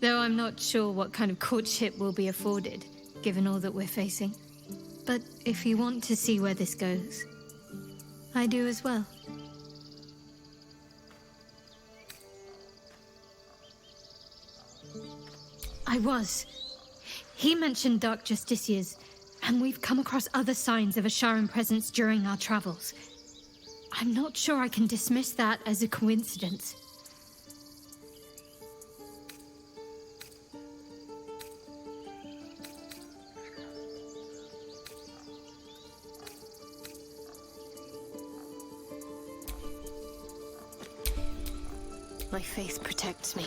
Though I'm not sure what kind of courtship will be afforded, given all that we're facing. But if you want to see where this goes, I do as well. He mentioned Dark Justiciars, and we've come across other signs of a Sharan presence during our travels. I'm not sure I can dismiss that as a coincidence. My faith protects me.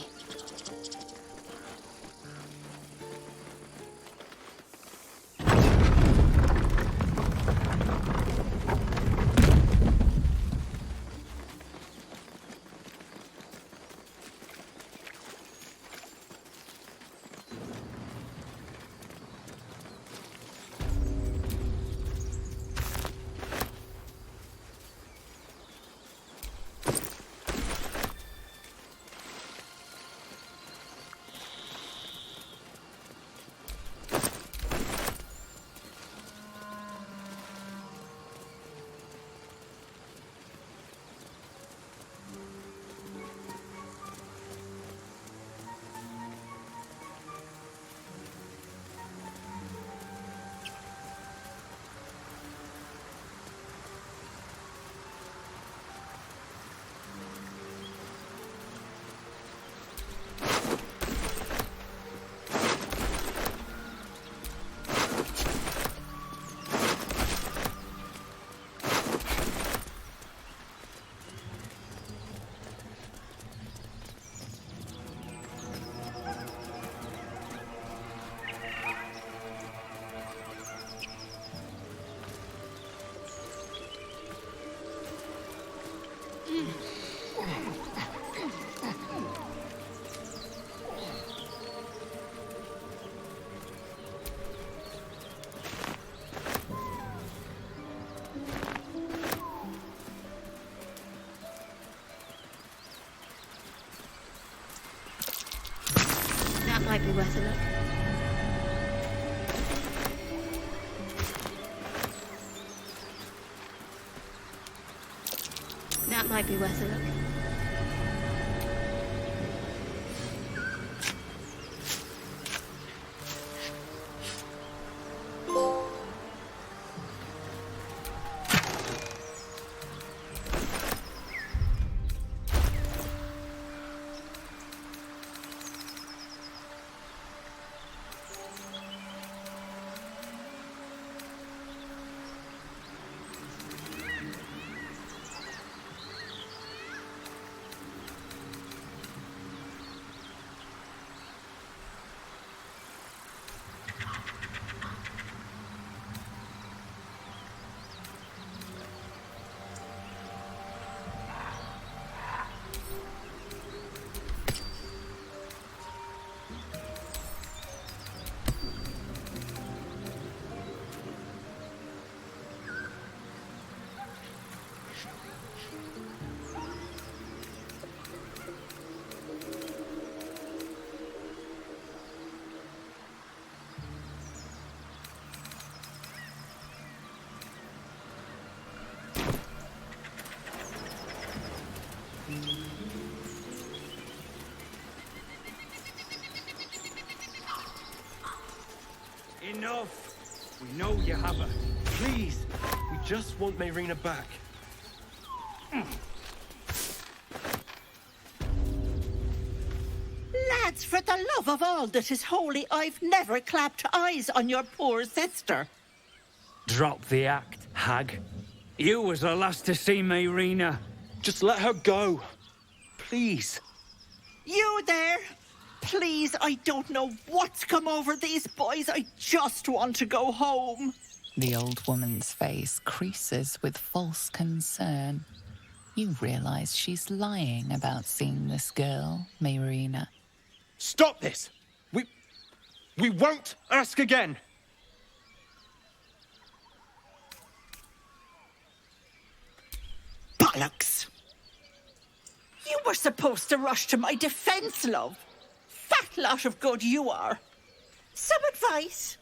That might be worth a look. That might be worth a look. Enough! We know you have her. Please, we just want Mayrina back. Lads, for the love of all that is holy, I've never clapped eyes on your poor sister. Drop the act, hag. You was the last to see Mayrina. Just let her go. Please. You there? Please, I don't know what's come over these boys. I just want to go home. The old woman's face creases with false concern. You realize she's lying about seeing this girl, Mayrina. Stop this! We won't ask again! Bollocks! You were supposed to rush to my defense, love. Fat lot of good you are. Some advice?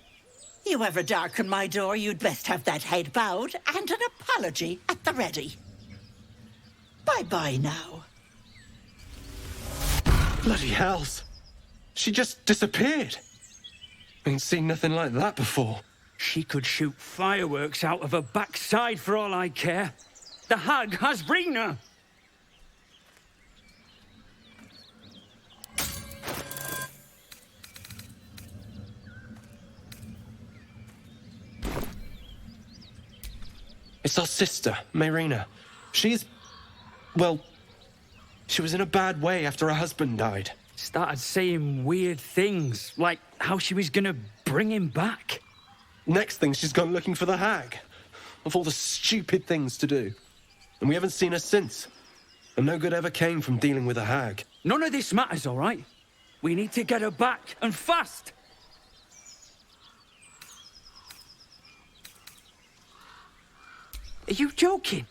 You ever darken my door, you'd best have that head bowed and an apology at the ready. Bye-bye now. Bloody hells. She just disappeared. Ain't seen nothing like that before. She could shoot fireworks out of her backside for all I care. The hag has Rena! It's our sister, Mayrina. She's... well... she was in a bad way after her husband died. Started saying weird things, like how she was gonna bring him back. Next thing, she's gone looking for the hag. Of all the stupid things to do. And we haven't seen her since. And no good ever came from dealing with a hag. None of this matters, all right? We need to get her back, and fast! Are you joking?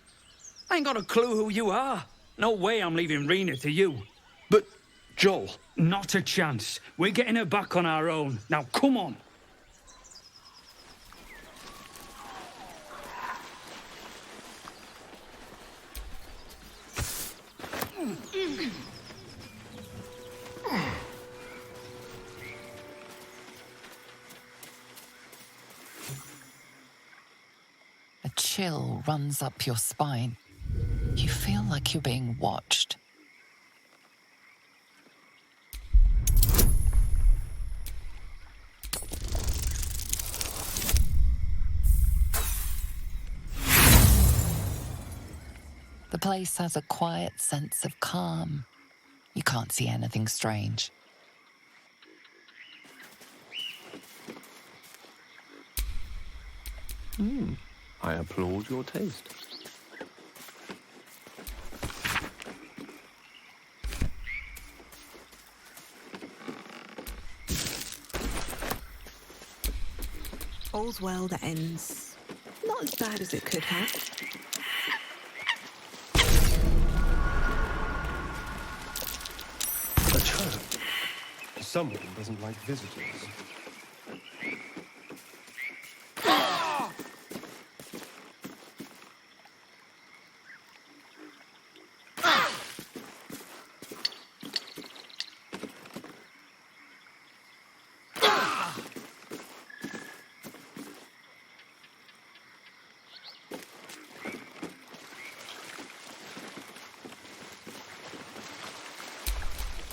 I ain't got a clue who you are. No way I'm leaving Rena to you. But, Joel... Not a chance. We're getting her back on our own. Now, come on. A chill runs up your spine. You feel like you're being watched. The place has a quiet sense of calm. You can't see anything strange. I applaud your taste. All's well that ends. Not as bad as it could have. A trap. Someone doesn't like visitors.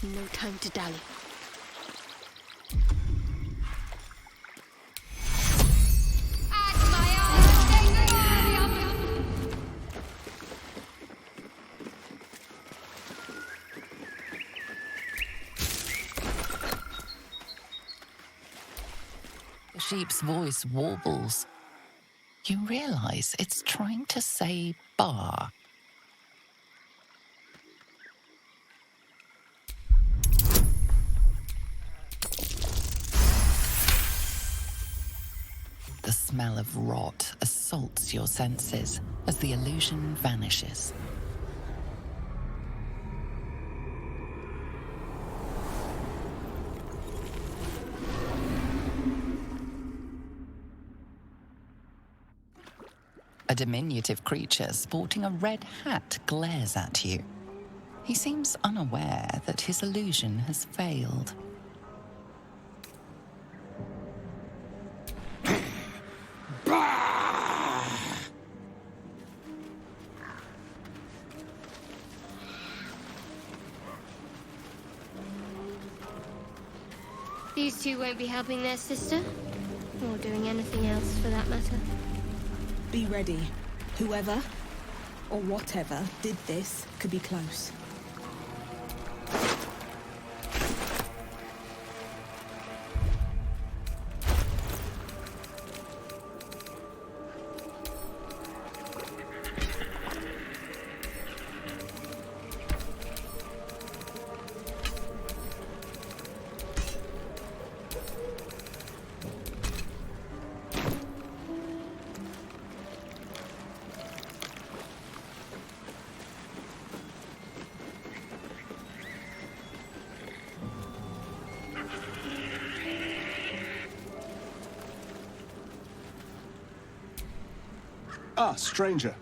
No time to dally. The sheep's voice warbles. You realize it's trying to say bar. The smell of rot assaults your senses as the illusion vanishes. A diminutive creature sporting a red hat glares at you. He seems unaware that his illusion has failed. These two won't be helping their sister, or doing anything else for that matter. Be ready. Whoever, or whatever, did this could be close. Ah, stranger.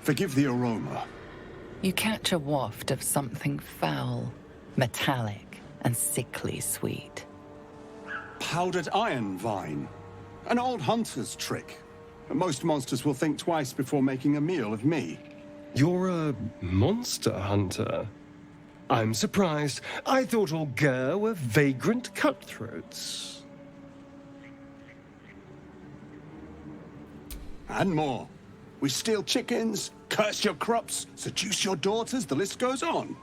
Forgive the aroma. You catch a waft of something foul, metallic, and sickly sweet. Powdered iron vine. An old hunter's trick. Most monsters will think twice before making a meal of me. You're a monster hunter. I'm surprised. I thought all Ger were vagrant cutthroats. And more. We steal chickens, curse your crops, seduce your daughters, the list goes on.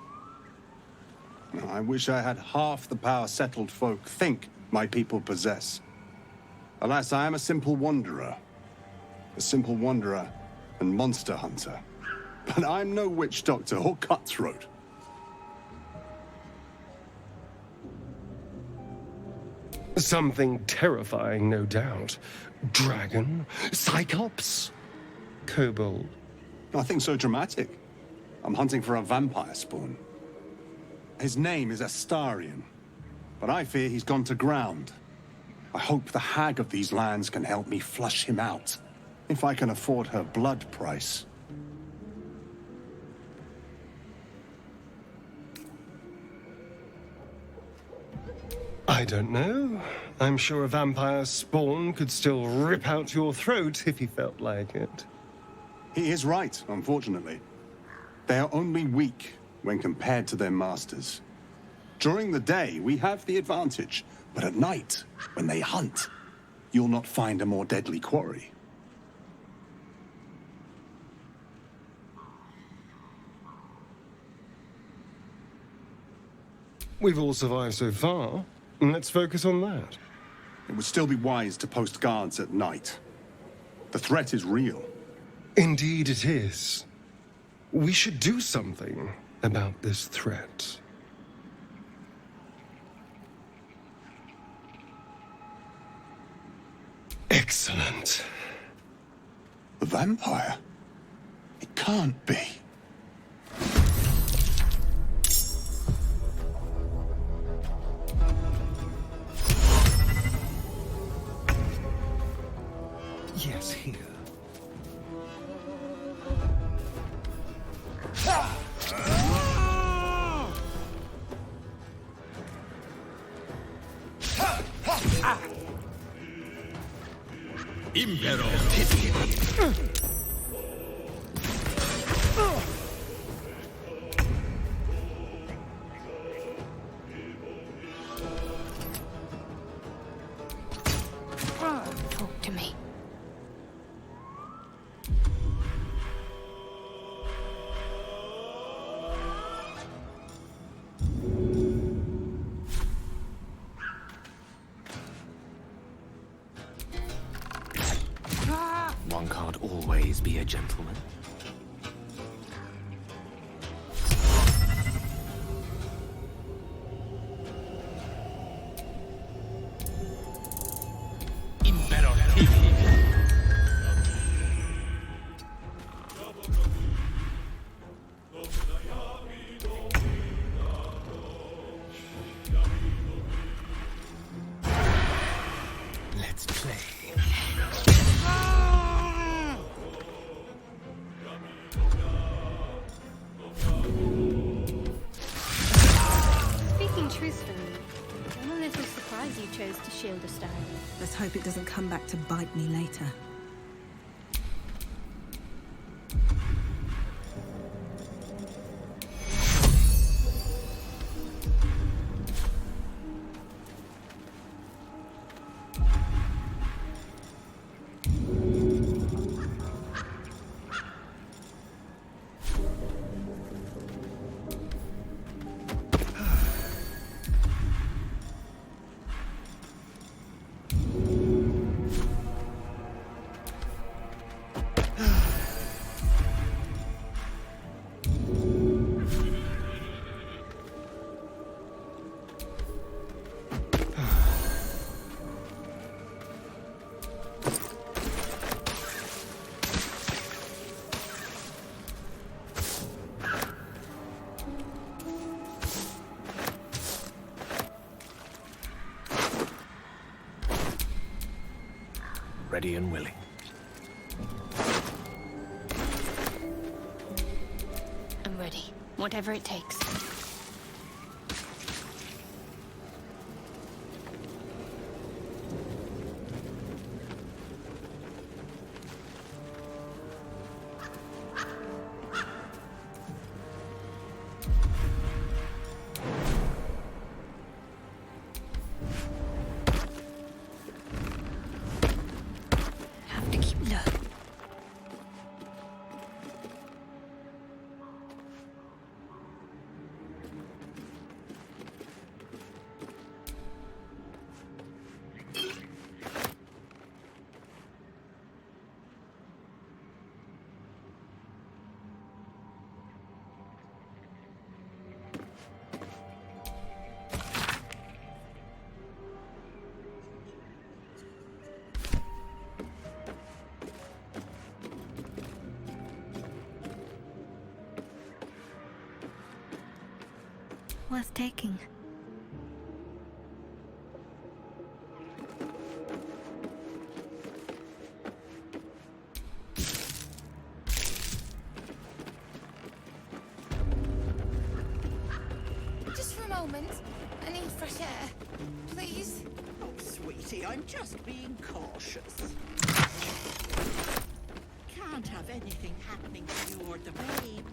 I wish I had half the power settled folk think my people possess. Alas, I am a simple wanderer. A simple wanderer and monster hunter. But I'm no witch doctor or cutthroat. Something terrifying, no doubt. Dragon? Cyclops? Kobold? Nothing so dramatic. I'm hunting for a vampire spawn. His name is Astarion, but I fear he's gone to ground. I hope the hag of these lands can help me flush him out, if I can afford her blood price. I don't know. I'm sure a vampire spawn could still rip out your throat if he felt like it. He is right, unfortunately. They are only weak when compared to their masters. During the day, we have the advantage, but at night, when they hunt, you'll not find a more deadly quarry. We've all survived so far. Let's focus on that. It would still be wise to post guards at night. The threat is real. Indeed it is. We should do something about this threat. Excellent. A vampire? It can't be. Yes, here. Impero. Talk to me. One can't always be a gentleman. Let's play. Speaking truthfully, I'm a little surprised you chose to shield a stone. Let's hope it doesn't come back to bite me later. Ready and willing. Whatever it takes. Have to keep low. Worth taking. Just for a moment. I need fresh air. Please? Oh, sweetie, I'm just being cautious. Can't have anything happening to you or the babe.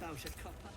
About it, copper.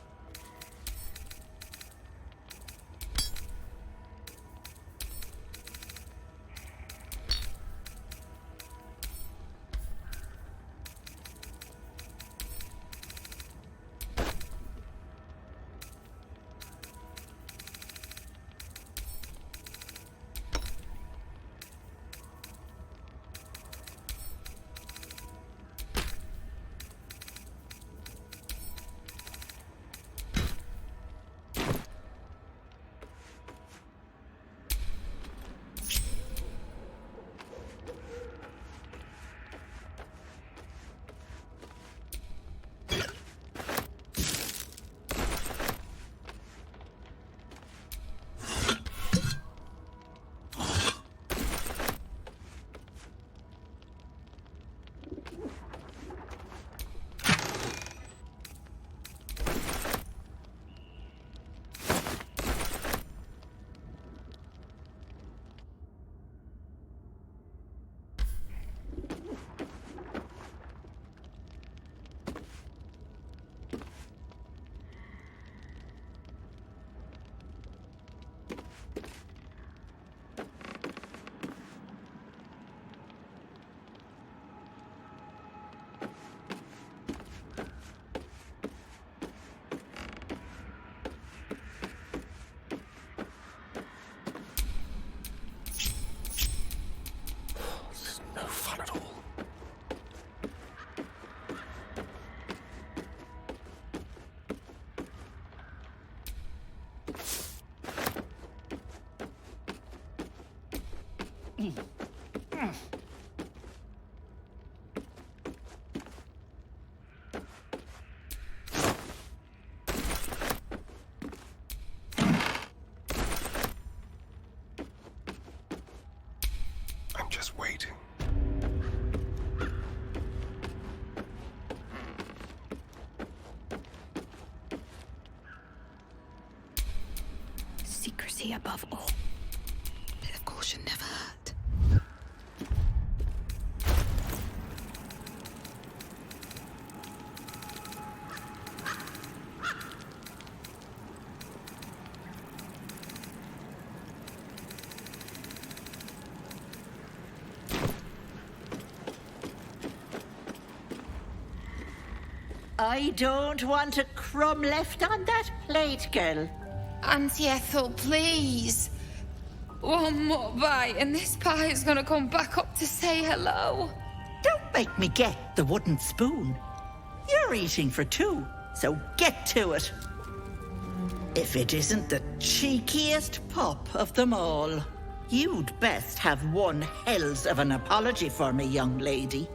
I'm just waiting. above all. Bit of caution never hurt. I don't want a crumb left on that plate, girl. Auntie Ethel, please. One more bite and this pie is gonna come back up to say hello. Don't make me get the wooden spoon. You're eating for two, so get to it. If it isn't the cheekiest pup of them all, you'd best have one hells of an apology for me, young lady.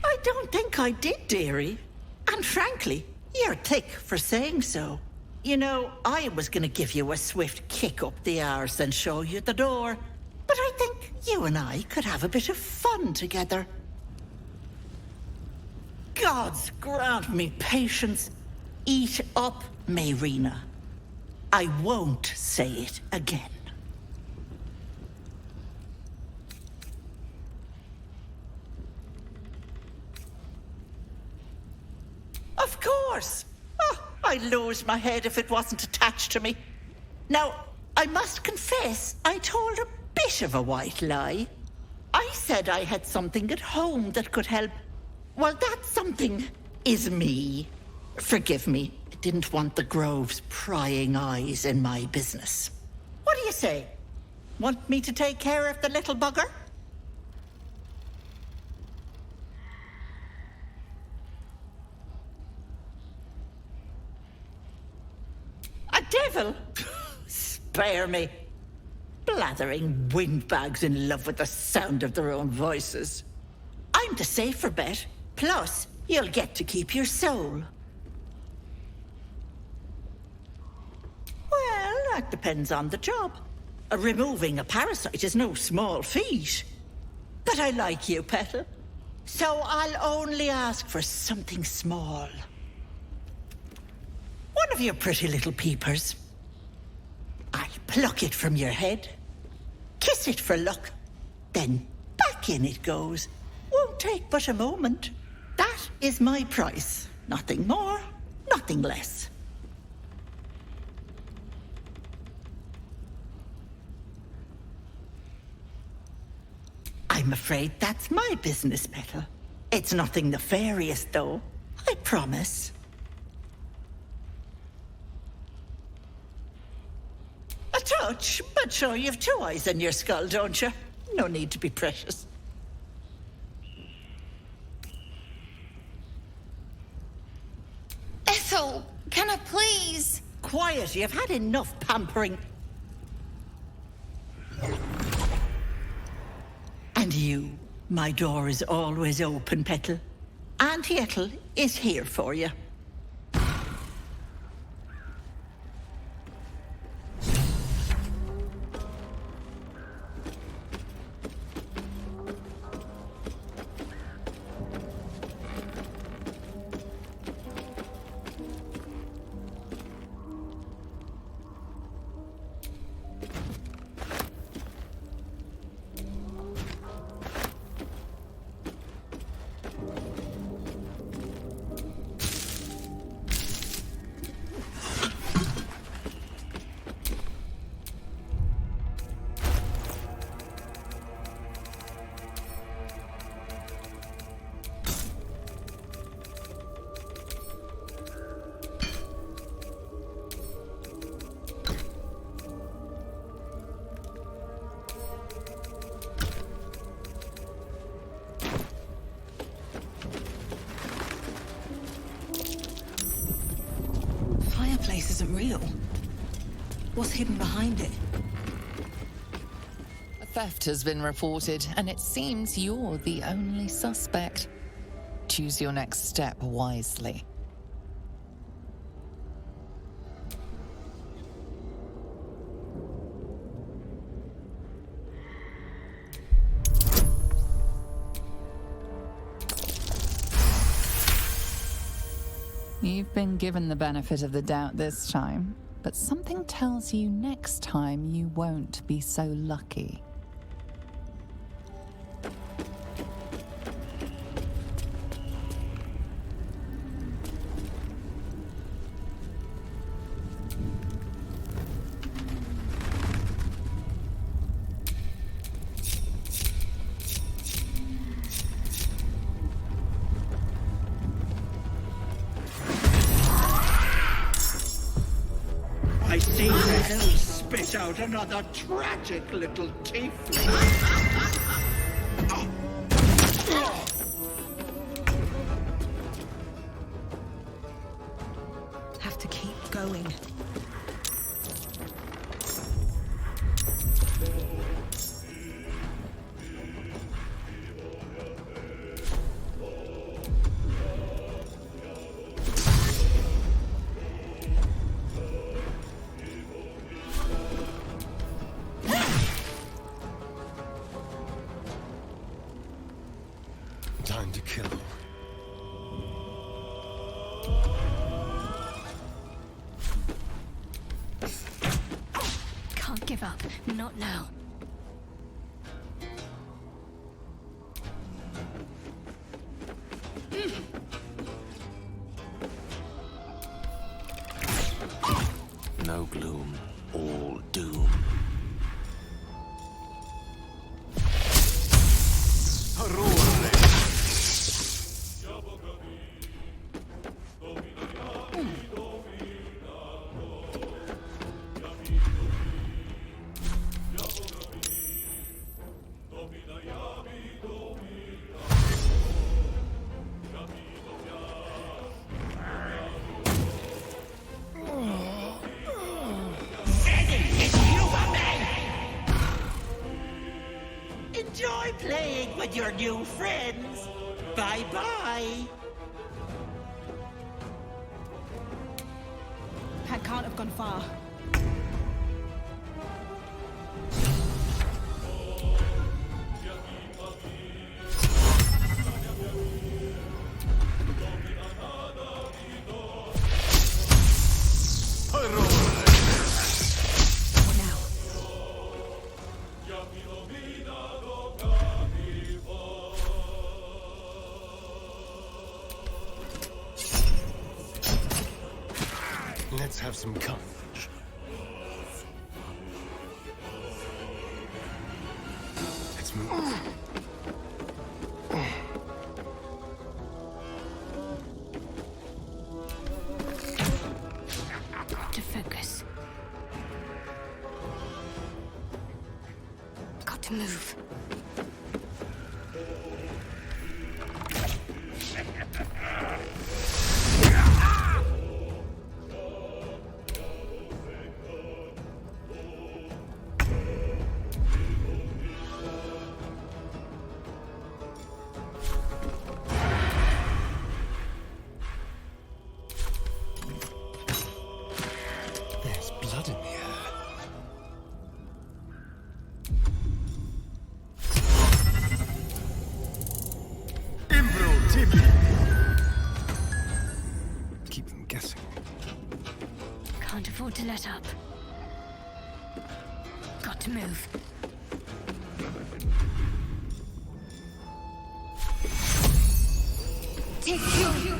I don't think I did, dearie. And frankly, you're thick for saying so. You know, I was gonna give you a swift kick up the arse and show you the door. But I think you and I could have a bit of fun together. Gods grant me patience. Eat up, Mayrina. I won't say it again. Of course. Oh, I'd lose my head if it wasn't attached to me. Now, I must confess, I told a bit of a white lie. I said I had something at home that could help. Well, that something is me. Forgive me, I didn't want the Grove's prying eyes in my business. What do you say? Want me to take care of the little bugger? A devil? Spare me. Blathering windbags in love with the sound of their own voices. I'm the safer bet. Plus, you'll get to keep your soul. Well, that depends on the job. Removing a parasite is no small feat. But I like you, Petal. So I'll only ask for something small. One of your pretty little peepers. I'll pluck it from your head, kiss it for luck, then back in it goes. Won't take but a moment. That is my price. Nothing more, nothing less. I'm afraid that's my business, Petal. It's nothing nefarious, though. I promise. A touch, but sure, you've two eyes in your skull, don't you? No need to be precious. Ethel, can I please? Quiet, you've had enough pampering. And you, my door is always open, Petal. Auntie Ethel is here for you. fireplace isn't real. What's hidden behind it? A theft has been reported, and it seems you're the only suspect. Choose your next step wisely. You've been given the benefit of the doubt this time, but something tells you next time you won't be so lucky. I see the hell spit out another tragic little tiefling. Have to keep going. Time to kill. Can't give up. Not now. No gloom, all doom. Enjoy playing with your new friends. Bye-bye. That can't have gone far. Let's have some courage. Let's move. Got to focus. Got to move. There's blood in the air. Keep them guessing. Can't afford to let up. Got to move. Take you.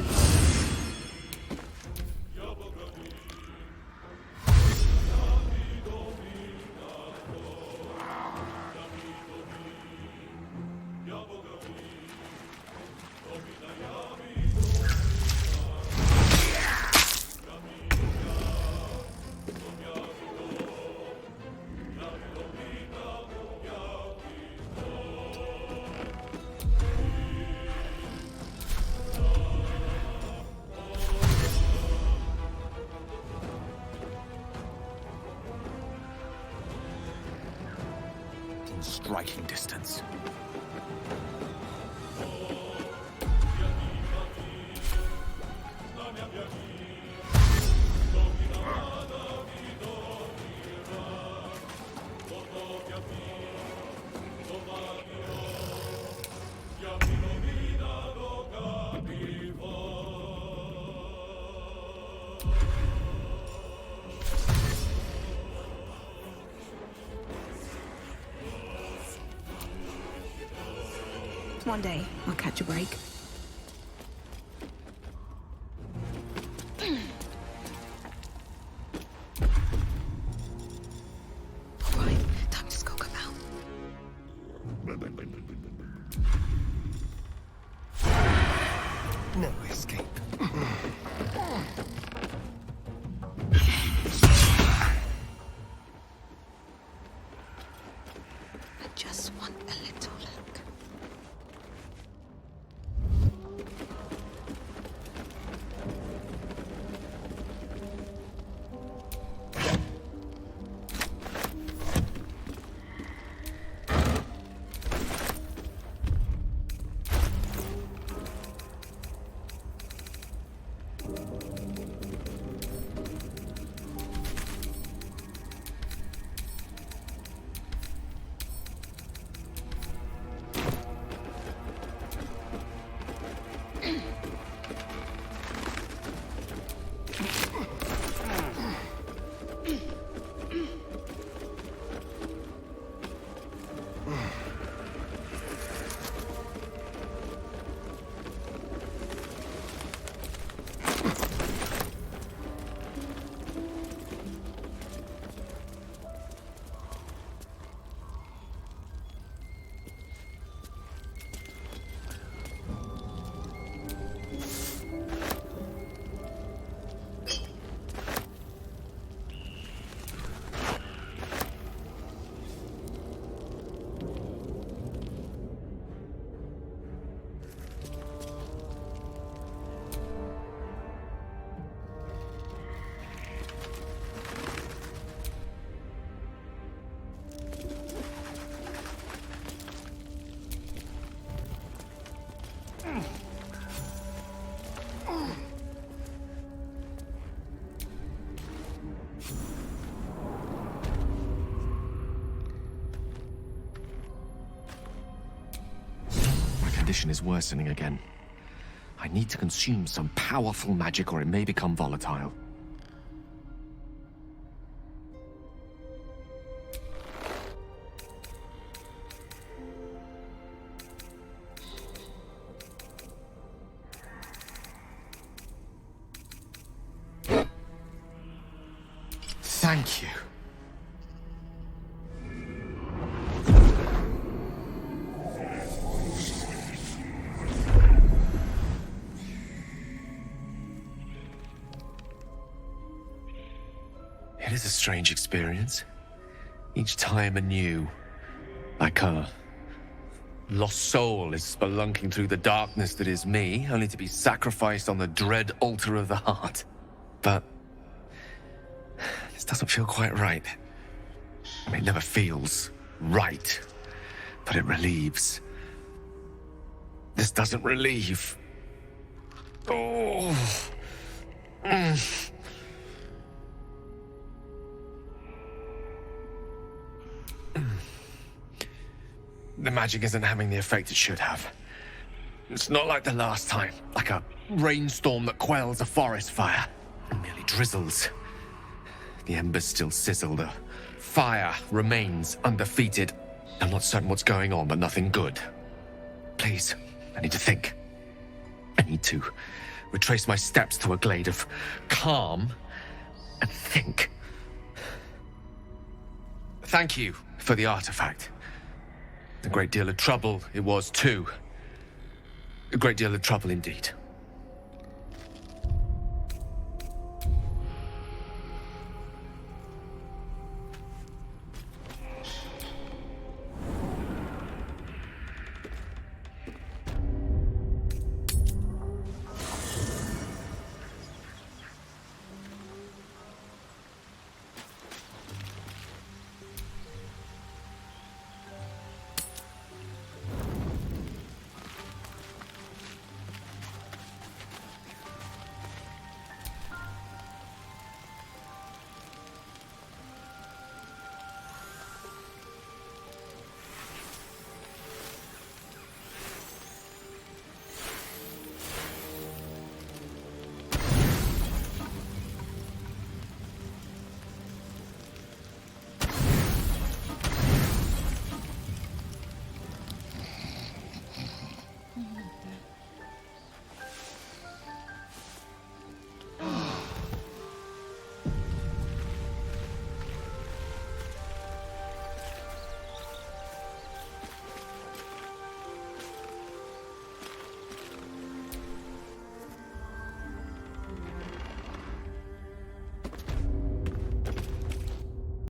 within striking distance. One day, I'll catch a break. Right, time to skulk about. No escape. I just want a little look. Condition is worsening again. I need to consume some powerful magic or it may become volatile. Thank you. It is a strange experience. Each time anew. Like a lost soul is spelunking through the darkness that is me, only to be sacrificed on the dread altar of the heart. But this doesn't feel quite right. I mean, it never feels right, but it relieves. This doesn't relieve. Oh. The magic isn't having the effect it should have. It's not like the last time, like a rainstorm that quells a forest fire. It merely drizzles. The embers still sizzle, the fire remains undefeated. I'm not certain what's going on, but nothing good. Please, I need to think. I need to retrace my steps to a glade of calm and think. Thank you for the artifact. A great deal of trouble it was, too. A great deal of trouble indeed.